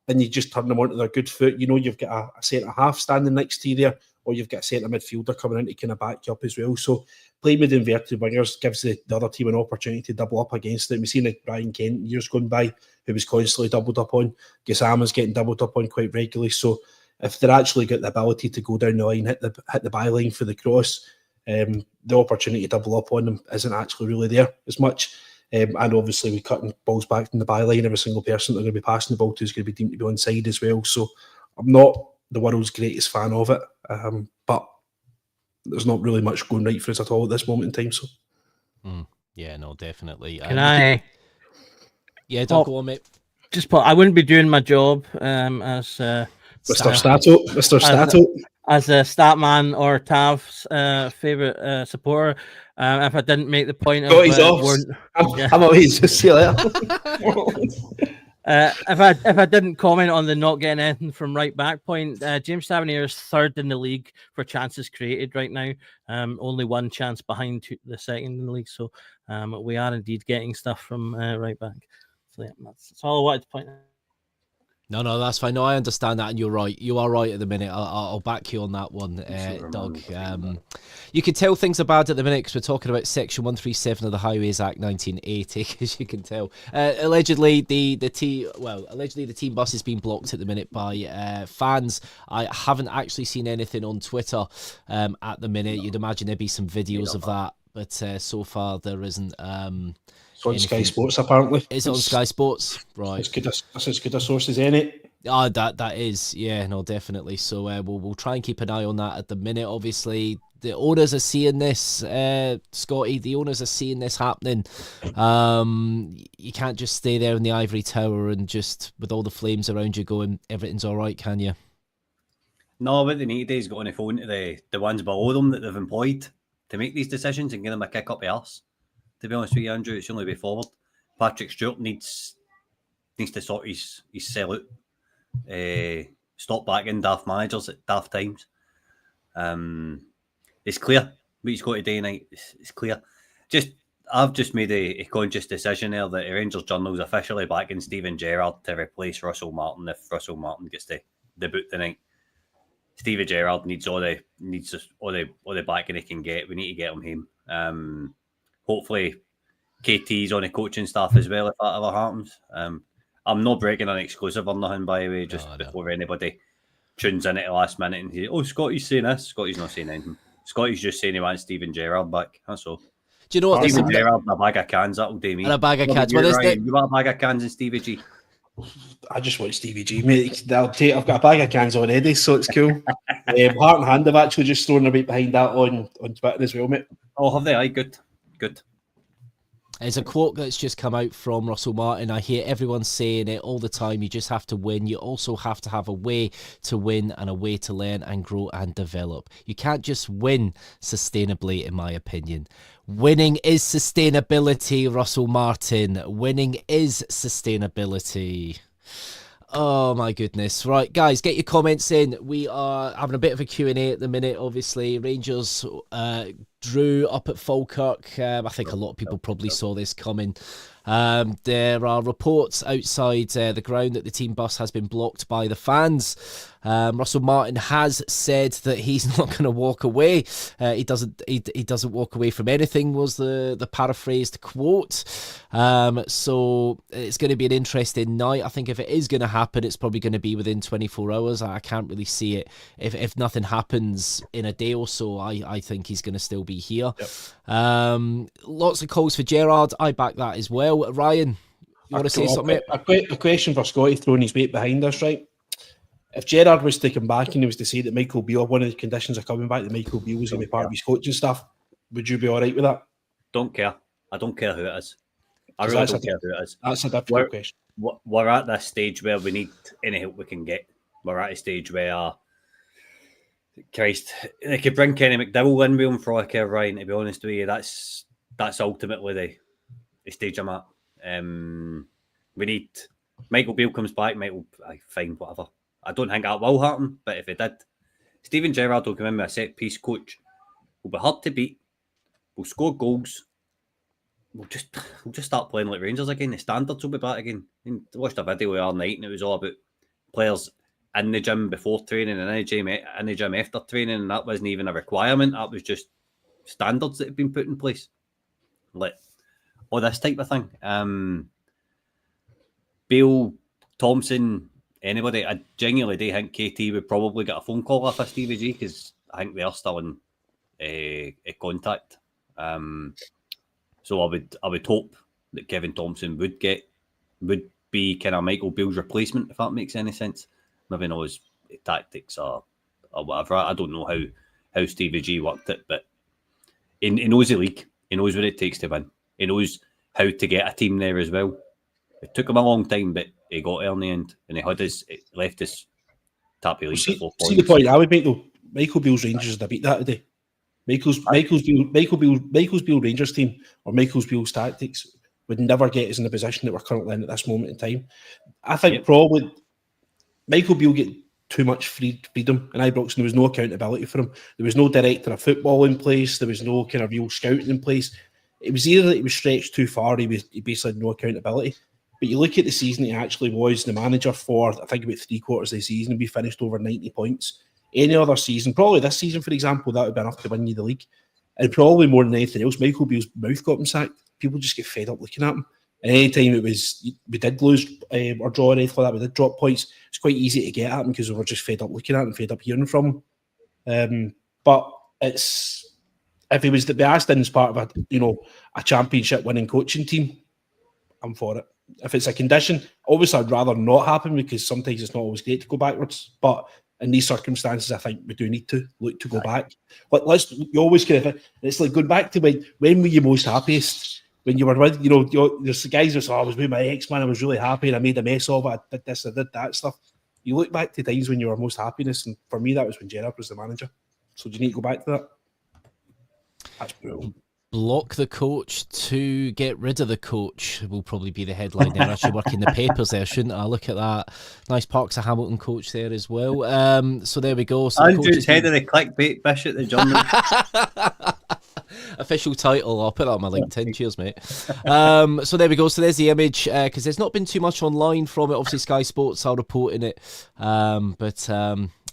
and you just turn them onto their good foot, you've got a centre half standing next to you there, or you've got a centre midfielder coming in to kind of back you up as well. So playing with inverted wingers gives the other team an opportunity to double up against it. We've seen it, Brian Kent years gone by, who was constantly doubled up on. Gassama's getting doubled up on quite regularly. So if they're actually got the ability to go down the line, hit the byline for the cross, the opportunity to double up on them isn't actually really there as much. And obviously, we're cutting balls back from the byline. Every single person they're going to be passing the ball to is going to be deemed to be onside as well. So I'm not the world's greatest fan of it, but there's not really much going right for us at all at this moment in time. So, yeah, no, definitely. Can I? Yeah, don't go on, mate. I wouldn't be doing my job as Mr. Stato, as a Statman or Tav's favourite supporter, if I didn't make the point of I'm always just see you later. If I didn't comment on the not getting anything from right back point, James Tavernier is third in the league for chances created right now. Only one chance behind the second in the league. So we are indeed getting stuff from right back. So yeah, that's all I wanted to point out. No, that's fine. No, I understand that, and you're right. You are right at the minute. I'll back you on that one, Doug. You can tell things are bad at the minute because we're talking about Section 137 of the Highways Act 1980, as you can tell. Allegedly, the team bus is being blocked at the minute by fans. I haven't actually seen anything on Twitter at the minute. You'd imagine there'd be some videos of that, but so far there isn't. on Sky Sports, apparently. Is it on Sky Sports? Right. That's as good a source as any. That is, yeah, no, definitely. So we'll try and keep an eye on that at the minute. Obviously, the owners are seeing this, Scotty. The owners are seeing this happening. You can't just stay there in the ivory tower and just with all the flames around you going, everything's all right, can you? No, what they need to do is go on the phone to the ones below them that they've employed to make these decisions and give them a kick up the arse. To be honest with you, Andrew, it's the only way forward. Patrick Stewart needs to sort his sell out. Stop backing daft managers at daft times. It's clear what he's got to do tonight. It's clear. I've just made a conscious decision there that the Rangers Journal's officially backing Steven Gerrard to replace Russell Martin if Russell Martin gets the boot tonight. Steven Gerrard needs all the backing he can get. We need to get him home. Hopefully, KT's on the coaching staff as well if that ever happens. I'm not breaking an exclusive or nothing, by the way, before anybody tunes in at the last minute and says, Scotty's saying this. Scotty's not saying anything. Scotty's just saying he wants Steven Gerrard back. That's all. Do you know what? Steven Gerrard and a bag of cans, that'll do me. And a bag of cans. You want a bag of cans and Stevie G? I just want Stevie G, mate. I've got a bag of cans already, so it's cool. Heart and Hand have actually just thrown their weight behind that on Twitter as well, mate. Oh, have they? Aye, good. There's a quote that's just come out from Russell Martin. I hear everyone saying it all the time. You just have to win. You also have to have a way to win and a way to learn and grow and develop. You can't just win sustainably, in my opinion. Winning is sustainability, Russell Martin. Winning is sustainability. Oh my goodness. Right, guys, get your comments in. We are having a bit of a Q&A at the minute, obviously. Rangers drew up at Falkirk. I think a lot of people probably saw this coming. There are reports outside the ground that the team bus has been blocked by the fans. Russell Martin has said that he's not going to walk away. He doesn't walk away from anything, was the paraphrased quote. So it's going to be an interesting night. I think if it is going to happen, it's probably going to be within 24 hours. I can't really see it. If nothing happens in a day or so, I think he's going to still be here. Yep. Lots of calls for Gerrard. I back that as well. Ryan, you want to say something? A question for Scotty throwing his weight behind us, right? If Gerrard was to come back and he was to say that Michael Beale, one of the conditions of coming back, that Michael Beale was going to be part of his coaching staff, would you be all right with that? Don't care. I don't care who it is. I really don't care who it is. That's a difficult question. We're at this stage where we need any help we can get. We're at a stage where, Christ, they could bring Kenny McDowell in with him for like a Ryan, to be honest with you. That's ultimately the stage I'm at. We need Michael Beale comes back, fine, whatever. I don't think that will happen, but if it did, Steven Gerrard will come in with a set piece coach. We'll be hard to beat. We'll score goals. We'll just start playing like Rangers again. The standards will be back again. I watched a video the other night and it was all about players in the gym before training and in the gym after training, and that wasn't even a requirement. That was just standards that have been put in place. Like all this type of thing. Beale, Thompson, anybody, I genuinely do think KT would probably get a phone call off of Stevie G because I think they are still in a contact. So I would hope that Kevin Thompson would be kind of Michael Beale's replacement, if that makes any sense. Maybe not his tactics or whatever. I don't know how Stevie G worked it, but he knows the league. He knows what it takes to win. He knows how to get a team there as well. It took him a long time, but he got there in the end, and he left us top of the league. See the point I would make though. Michael Beale's Rangers would beat that today. Michael Beale Rangers team or Michael Beale's tactics would never get us in the position that we're currently in at this moment in time. I think probably Michael Beale get too much freedom in Ibrox, and there was no accountability for him. There was no director of football in place. There was no kind of real scouting in place. It was either that he was stretched too far, he basically had no accountability. But you look at the season he actually was the manager for, I think about 3/4 of the season, we finished over 90 points. Any other season, probably this season, for example, that would be enough to win you the league. And probably more than anything else, Michael Beale's mouth got him sacked. People just get fed up looking at him. And any time we did lose or draw or anything like that, we did drop points, it's quite easy to get at him because we were just fed up looking at him, fed up hearing from him. But if he was to be asked in as part of a championship winning coaching team, I'm for it. If it's a condition, obviously I'd rather not happen because sometimes it's not always great to go backwards. But in these circumstances, I think we do need to look to go back. But you always kind of, it's like going back to when were you most happiest? When you were with, there's the guys who say, I was with my ex, man, I was really happy and I made a mess of it, I did this, I did that stuff. You look back to times when you were most happiness, and for me, that was when Gerrard was the manager. So do you need to go back to that? That's brutal. Block the coach to get rid of the coach will probably be the headline there. I should work in the papers there, shouldn't I? Look at that. Nice Parks of Hamilton coach there as well. So there we go. So Andrew's head of the clickbait bish at the journal. Official title. I'll put that on my LinkedIn. Cheers, mate. So there we go. So there's the image because there's not been too much online from it. Obviously, Sky Sports are reporting it.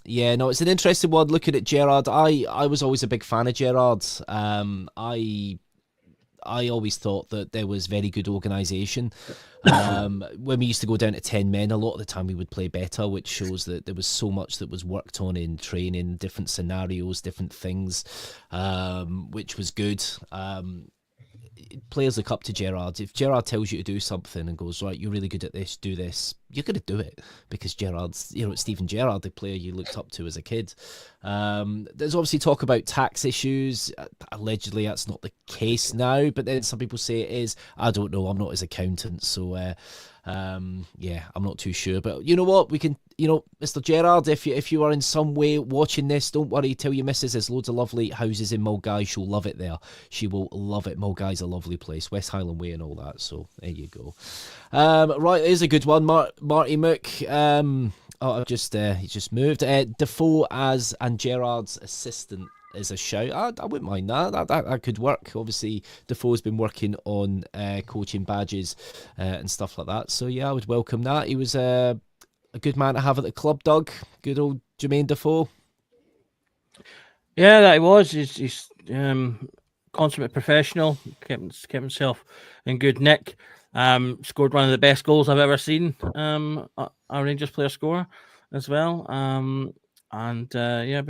Yeah, no, it's an interesting one looking at Gerrard. I was always a big fan of Gerrard. I always thought that there was very good organisation. When we used to go down to 10 men, a lot of the time we would play better, which shows that there was so much that was worked on in training, different scenarios, different things, which was good. Players look up to Gerrard. If Gerrard tells you to do something and goes, right, you're really good at this, do this, you're going to do it because Gerrard's, it's Steven Gerrard, the player you looked up to as a kid. There's obviously talk about tax issues. Allegedly, that's not the case now, but then some people say it is. I don't know. I'm not his accountant, so yeah, I'm not too sure. But you know what? We can, Mr. Gerrard, if you are in some way watching this, don't worry. Tell your missus there's loads of lovely houses in Mulguy. She'll love it there. She will love it. Mulguy's a lovely place, West Highland Way and all that. So there you go. Right, here's a good one. Marty Mook. He just moved. Defoe and Gerrard's assistant is a shout. I wouldn't mind that. That could work. Obviously, Defoe's been working on coaching badges and stuff like that. So yeah, I would welcome that. He was a good man to have at the club, Doug. Good old Jermaine Defoe. Yeah, that he was. He's consummate professional. Kept himself in good nick. Scored one of the best goals I've ever seen. A Rangers player score as well. Yeah,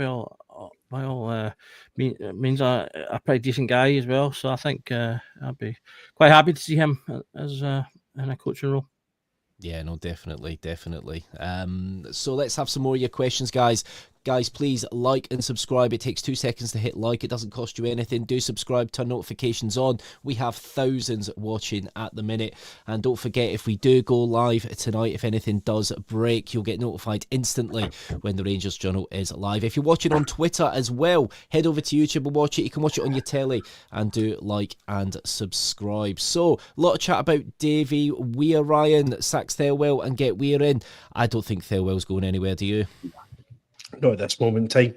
by all means a pretty decent guy as well. So I think I'd be quite happy to see him as in a coaching role. Yeah, no, definitely. So let's have some more of your questions, guys. Guys, please like and subscribe. It takes 2 seconds to hit like. It doesn't cost you anything. Do subscribe, turn notifications on. We have thousands watching at the minute. And don't forget, if we do go live tonight, if anything does break, you'll get notified instantly when the Rangers Journal is live. If you're watching on Twitter as well, head over to YouTube and watch it. You can watch it on your telly and do like and subscribe. So, a lot of chat about Davy, Weir, Ryan, sacks Thelwell and get Weir in. I don't think Thelwell's going anywhere, do you? Not at this moment in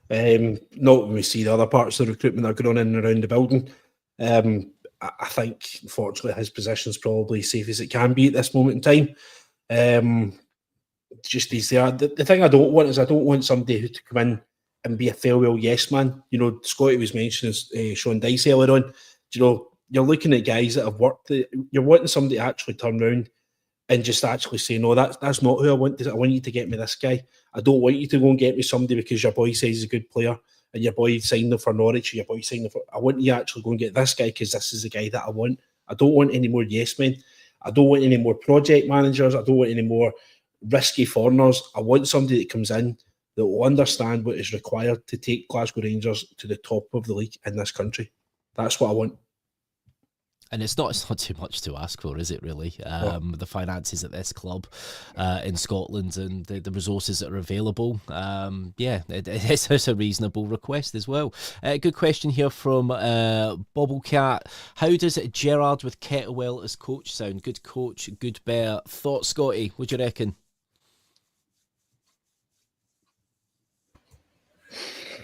time. Not when we see the other parts of the recruitment that are going on in and around the building. I think, unfortunately, his position's probably safe as it can be at this moment in time. Just he's there. The thing I don't want is I don't want somebody who to come in and be a farewell yes man. Scotty was mentioning Sean Dice earlier on. You're looking at guys that have worked. You're wanting somebody to actually turn around and just actually say, no, that's not who I want. I want you to get me this guy. I don't want you to go and get me somebody because your boy says he's a good player and your boy signed him for Norwich or your boy signed him for... I want you to actually go and get this guy because this is the guy that I want. I don't want any more yes men. I don't want any more project managers. I don't want any more risky foreigners. I want somebody that comes in that will understand what is required to take Glasgow Rangers to the top of the league in this country. That's what I want. And it's not too much to ask for, is it really? The finances at this club in Scotland and the resources that are available. It's a reasonable request as well. Good question here from Bobblecat. How does Gerrard with Kettlewell as coach sound? Good coach, good bear. Thought, Scotty, what do you reckon?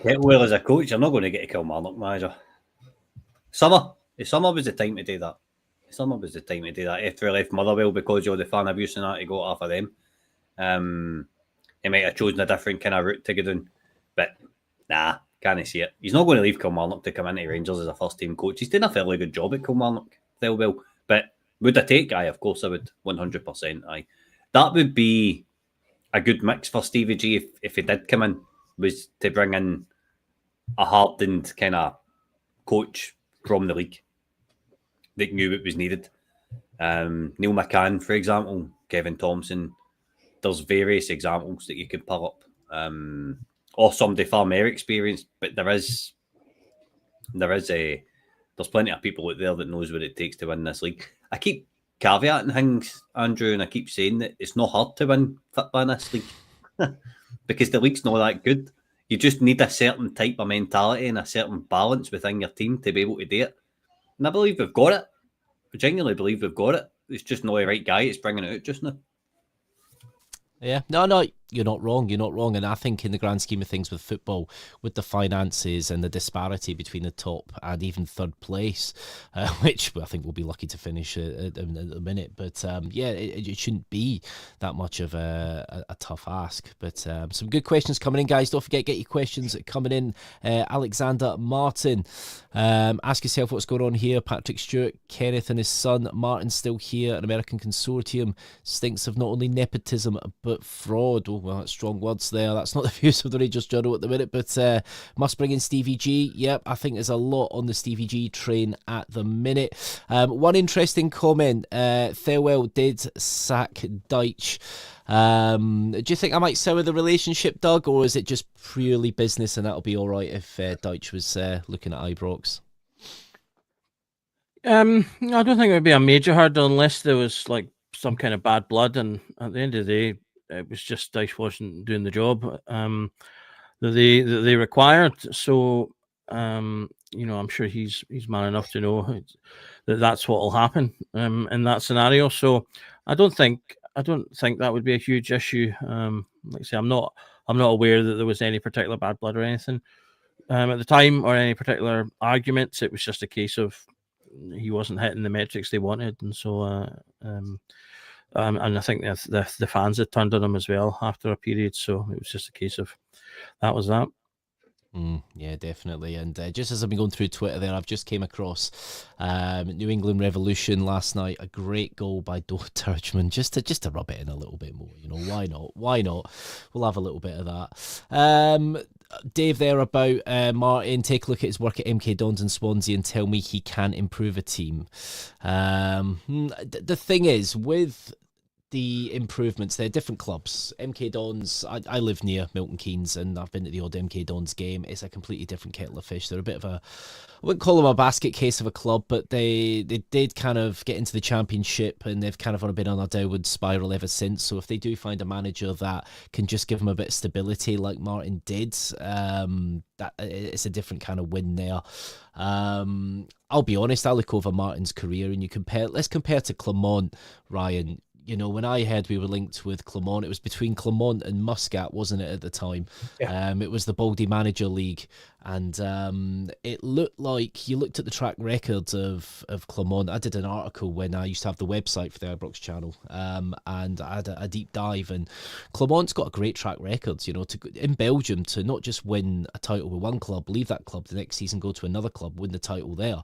Kettlewell as a coach, you're not going to get a Kilmarnock manager. Summer was the time to do that. After I left Motherwell because of all the fan abuse and that, he got off of them. He might have chosen a different kind of route to go down. But nah, can't see it. He's not going to leave Kilmarnock to come into Rangers as a first team coach. He's done a fairly good job at Kilmarnock, Thelwell. But would I take? Aye, of course I would. 100%. Aye. That would be a good mix for Stevie G if he did come in, was to bring in a hardened kind of coach from the league that knew it was needed. Neil McCann, for example, Kevin Thompson. There's various examples that you could pull up, or somebody far more experienced. But there's plenty of people out there that knows what it takes to win this league. I keep caveating things, Andrew, and I keep saying that it's not hard to win football in this league because the league's not that good. You just need a certain type of mentality and a certain balance within your team to be able to do it. And I believe we've got it. I genuinely believe we've got it. It's just not the right guy. It's bringing it out just now. Yeah, no, you're not wrong. You're not wrong. And I think in the grand scheme of things with football, with the finances and the disparity between the top and even third place, which I think we'll be lucky to finish at the minute. But yeah, it shouldn't be that much of a tough ask. But some good questions coming in, guys. Don't forget, get your questions coming in. Alexander Martin, ask yourself what's going on here. Patrick Stewart, Kenneth and his son Martin still here. An American consortium stinks of not only nepotism but fraud. Oh, well, that's strong words there. That's not the views of the Rangers Journal at the minute, but must bring in Stevie G. Yep, I think there's a lot on the Stevie G train at the minute. One interesting comment, Thirlwell did sack Deitch. Do you think I might sour the relationship, Doug, or is it just purely business and that'll be all right if Deitch was looking at Ibrox? I don't think it would be a major hurdle unless there was like some kind of bad blood, and at the end of the day, it was just Dyche wasn't doing the job that they required. So I'm sure he's man enough to know that that's what will happen in that scenario. So I don't think that would be a huge issue. Like I say, I'm not aware that there was any particular bad blood or anything at the time, or any particular arguments. It was just a case of he wasn't hitting the metrics they wanted, and so and I think the fans had turned on him as well after a period. So it was just a case of that was that. Yeah, definitely. And just as I've been going through Twitter there, I've just came across New England Revolution last night. A great goal by Doe Turgeman, just to rub it in a little bit more. Why not? We'll have a little bit of that. Dave there about Martin. Take a look at his work at MK Dons and Swansea and tell me he can improve a team. The thing is, with the improvements, they're different clubs. MK Dons, I live near Milton Keynes and I've been to the odd MK Dons game. It's a completely different kettle of fish. They're a bit of a, I wouldn't call them a basket case of a club, but they did kind of get into the Championship and they've kind of been on a downward spiral ever since. So if they do find a manager that can just give them a bit of stability like Martin did, that it's a different kind of win there. I'll be honest, I look over Martin's career and let's compare to Clermont, Ryan. You know, when I heard we were linked with Clermont, it was between Clermont and Muscat, wasn't it, at the time? Yeah. It was the Baldy Manager League. And it looked like, you looked at the track records of Clermont. I did an article when I used to have the website for the Ibrox channel. And I had a deep dive. And Clermont's got a great track record, you know, in Belgium, to not just win a title with one club, leave that club the next season, go to another club, win the title there.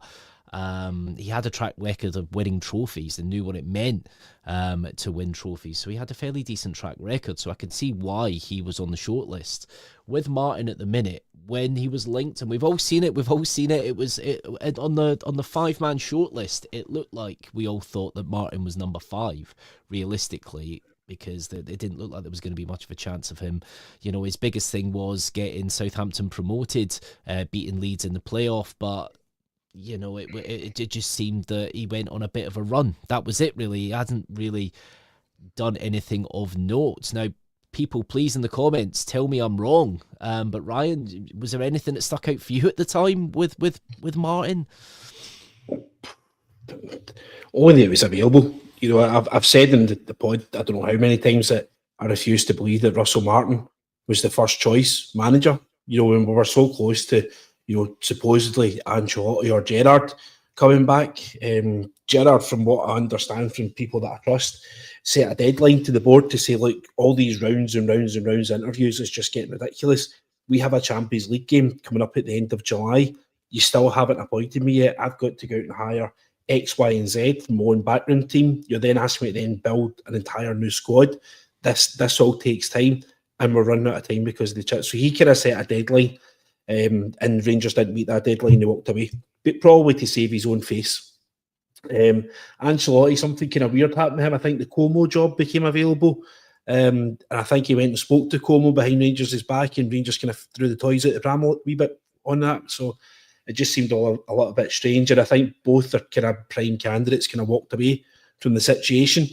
He had a track record of winning trophies and knew what it meant to win trophies. So he had a fairly decent track record. So I could see why he was on the shortlist. With Martin at the minute, when he was linked, and we've all seen it. It was on the 5-man shortlist. It looked like we all thought that Martin was number 5, realistically, because it didn't look like there was going to be much of a chance of him. You know, his biggest thing was getting Southampton promoted, beating Leeds in the playoff, but you know, it just seemed that he went on a bit of a run. That was it, really. He hadn't really done anything of note. Now, people, please, in the comments, tell me I'm wrong. But Ryan, was there anything that stuck out for you at the time with Martin? Only that it was available. You know, I've said in the pod, I don't know how many times, that I refused to believe that Russell Martin was the first choice manager. You know, when we were so close to, you know, supposedly Ancelotti or Gerrard coming back. Gerrard, from what I understand from people that I trust, set a deadline to the board to say, look, all these rounds and rounds and rounds of interviews, it's just getting ridiculous. We have a Champions League game coming up at the end of July. You still haven't appointed me yet. I've got to go out and hire X, Y, and Z from my own background team. You're then asking me to then build an entire new squad. This all takes time, and we're running out of time because of the chat. So he kind of set a deadline. And Rangers didn't meet that deadline. They walked away, but probably to save his own face. Ancelotti, something kind of weird happened to him. I think the Como job became available. And I think he went and spoke to Como behind Rangers' back, and Rangers kind of threw the toys at the pram a wee bit on that. So it just seemed all a little bit strange. And I think both are kind of prime candidates kind of walked away from the situation.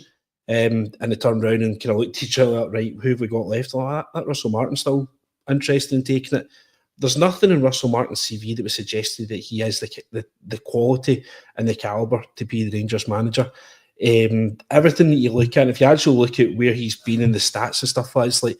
And they turned around and kind of looked at each other like, right, who have we got left? Oh, that Russell Martin's still interested in taking it. There's nothing in Russell Martin's CV that was suggested that he has the quality and the calibre to be the Rangers manager. Everything that you look at, if you actually look at where he's been in the stats and stuff like that, it's like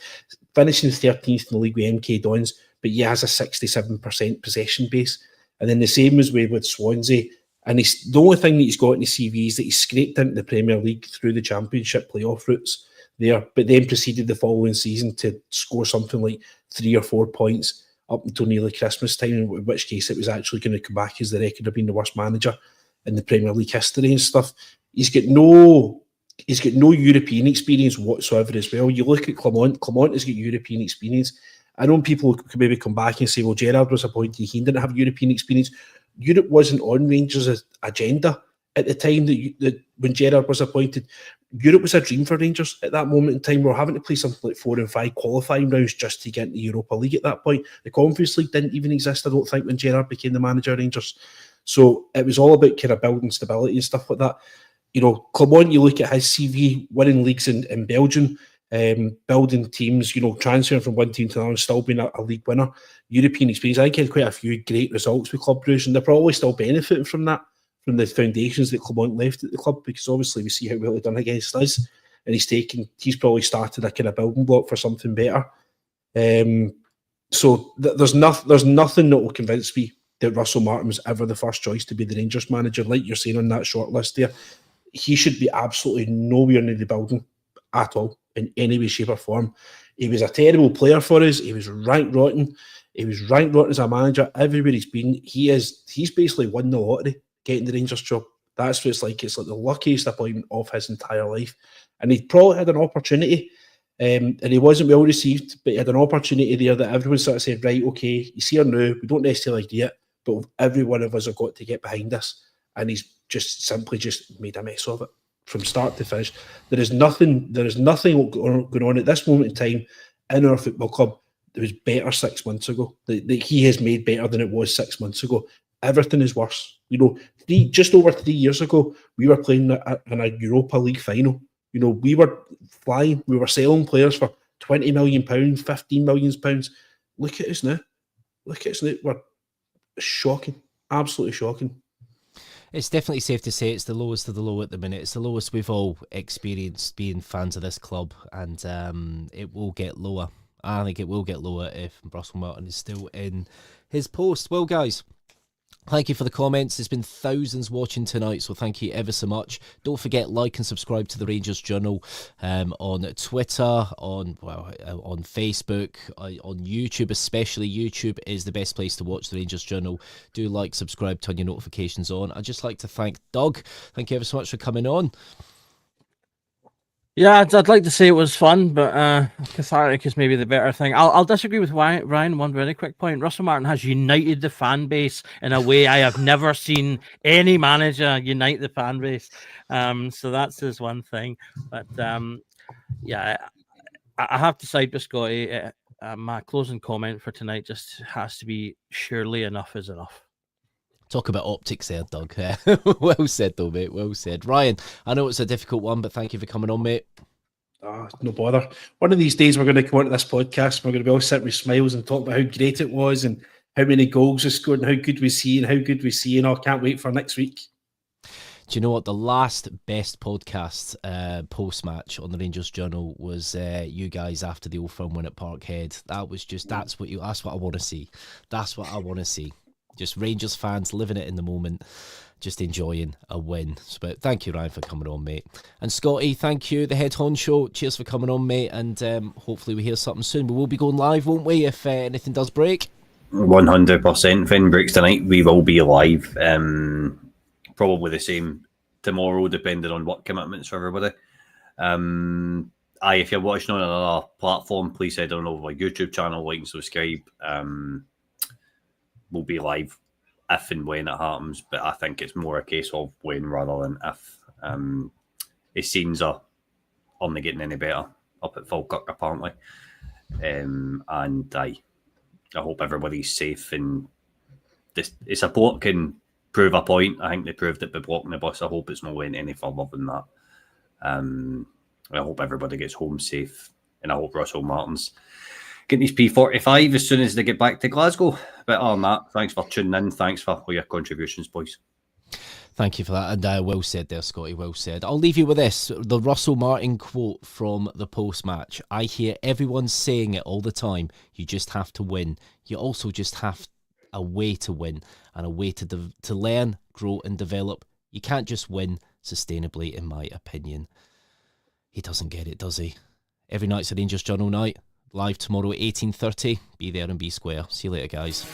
finishing 13th in the league with MK Dons, but he has a 67% possession base. And then the same as with Swansea. And the only thing that he's got in his CV is that he scraped into the Premier League through the Championship playoff routes there, but then proceeded the following season to score something like 3 or 4 points up until nearly Christmas time, in which case it was actually going to come back as the record of being the worst manager in the Premier League history and stuff. He's got no European experience whatsoever as well. You look at Clement has got European experience. I know people could maybe come back and say, well, Gerrard was appointed, he didn't have European experience. Europe wasn't on Rangers' agenda at the time that when Gerrard was appointed. Europe was a dream for Rangers at that moment in time. We were having to play something like 4 and 5 qualifying rounds just to get into the Europa League at that point. The Conference League didn't even exist, I don't think, when Gerrard became the manager of Rangers. So it was all about kind of building stability and stuff like that. You know, Clement, you look at his CV, winning leagues in Belgium, building teams, you know, transferring from one team to another, still being a league winner, European experience. I think he had quite a few great results with Club Brugge, and they're probably still benefiting from that, from the foundations that Clement left at the club, because obviously we see how well he done against us, and he's probably started a kind of building block for something better. So there's nothing that will convince me that Russell Martin was ever the first choice to be the Rangers manager. Like you're saying on that short list there, he should be absolutely nowhere near the building at all, in any way, shape or form. He was a terrible player for us. He was rank rotten. He was rank rotten as a manager. Everywhere he's been, he's basically won the lottery getting the Rangers job. That's what it's like. It's like the luckiest appointment of his entire life. And he probably had an opportunity, and he wasn't well received, but he had an opportunity there that everyone sort of said, right, okay, he's here now. We don't necessarily agree it, but every one of us have got to get behind this. And he's just simply just made a mess of it from start to finish. There is nothing going on at this moment in time in our football club that was better 6 months ago, that he has made better than it was 6 months ago. Everything is worse. You know, just over 3 years ago, we were playing in a Europa League final. You know, we were flying. We were selling players for £20 million, £15 million. Look at us now. We're shocking. Absolutely shocking. It's definitely safe to say it's the lowest of the low at the minute. It's the lowest we've all experienced being fans of this club, and it will get lower. I think it will get lower if Russell Martin is still in his post. Well, guys, thank you for the comments. There's been thousands watching tonight, so thank you ever so much. Don't forget, like and subscribe to the Rangers Journal on Twitter, on Facebook, on YouTube especially. YouTube is the best place to watch the Rangers Journal. Do like, subscribe, turn your notifications on. I'd just like to thank Doug. Thank you ever so much for coming on. Yeah, I'd like to say it was fun, but cathartic is maybe the better thing. I'll disagree with Ryan. One very quick point. Russell Martin has united the fan base in a way I have never seen any manager unite the fan base. So that's his one thing. But yeah, I have to side with Scotty. My closing comment for tonight just has to be: surely enough is enough. Talk about optics there, Doug. Well said, though, mate. Well said. Ryan, I know it's a difficult one, but thank you for coming on, mate. No bother. One of these days, we're going to come onto this podcast. We're going to be all sitting with smiles and talk about how great it was and how many goals we scored and how good we see and how good we see. And I can't wait for next week. Do you know what? The last best podcast post-match on the Rangers Journal was you guys after the Old Firm win at Parkhead. That's what I want to see. That's what I want to see. Just Rangers fans living it in the moment, just enjoying a win. But thank you, Ryan, for coming on, mate. And Scotty, thank you, the head honcho. Cheers for coming on, mate. And hopefully we hear something soon. We will be going live, won't we, if anything does break? 100%. If anything breaks tonight, we will be live. Probably the same tomorrow, depending on work commitments for everybody. If you're watching on another platform, please head on over my YouTube channel, like and subscribe. We'll be live if and when it happens, but I think it's more a case of when rather than if. His scenes are only getting any better up at Falkirk, apparently. And I hope everybody's safe. And it's a block can prove a point. I think they proved it by blocking the bus. I hope it's not went any further than that. I hope everybody gets home safe. And I hope Russell Martin's getting his P45 as soon as they get back to Glasgow. But other than that, thanks for tuning in. Thanks for all your contributions, boys. Thank you for that, and well said there, Scotty, well said. I'll leave you with this, the Russell Martin quote from the post-match. I hear everyone saying it all the time, you just have to win. You also just have a way to win, and a way to learn, grow and develop. You can't just win sustainably, in my opinion. He doesn't get it, does he? Every night's a Rangers Journal night, live tomorrow at 18:30. Be there and be square. See you later, guys.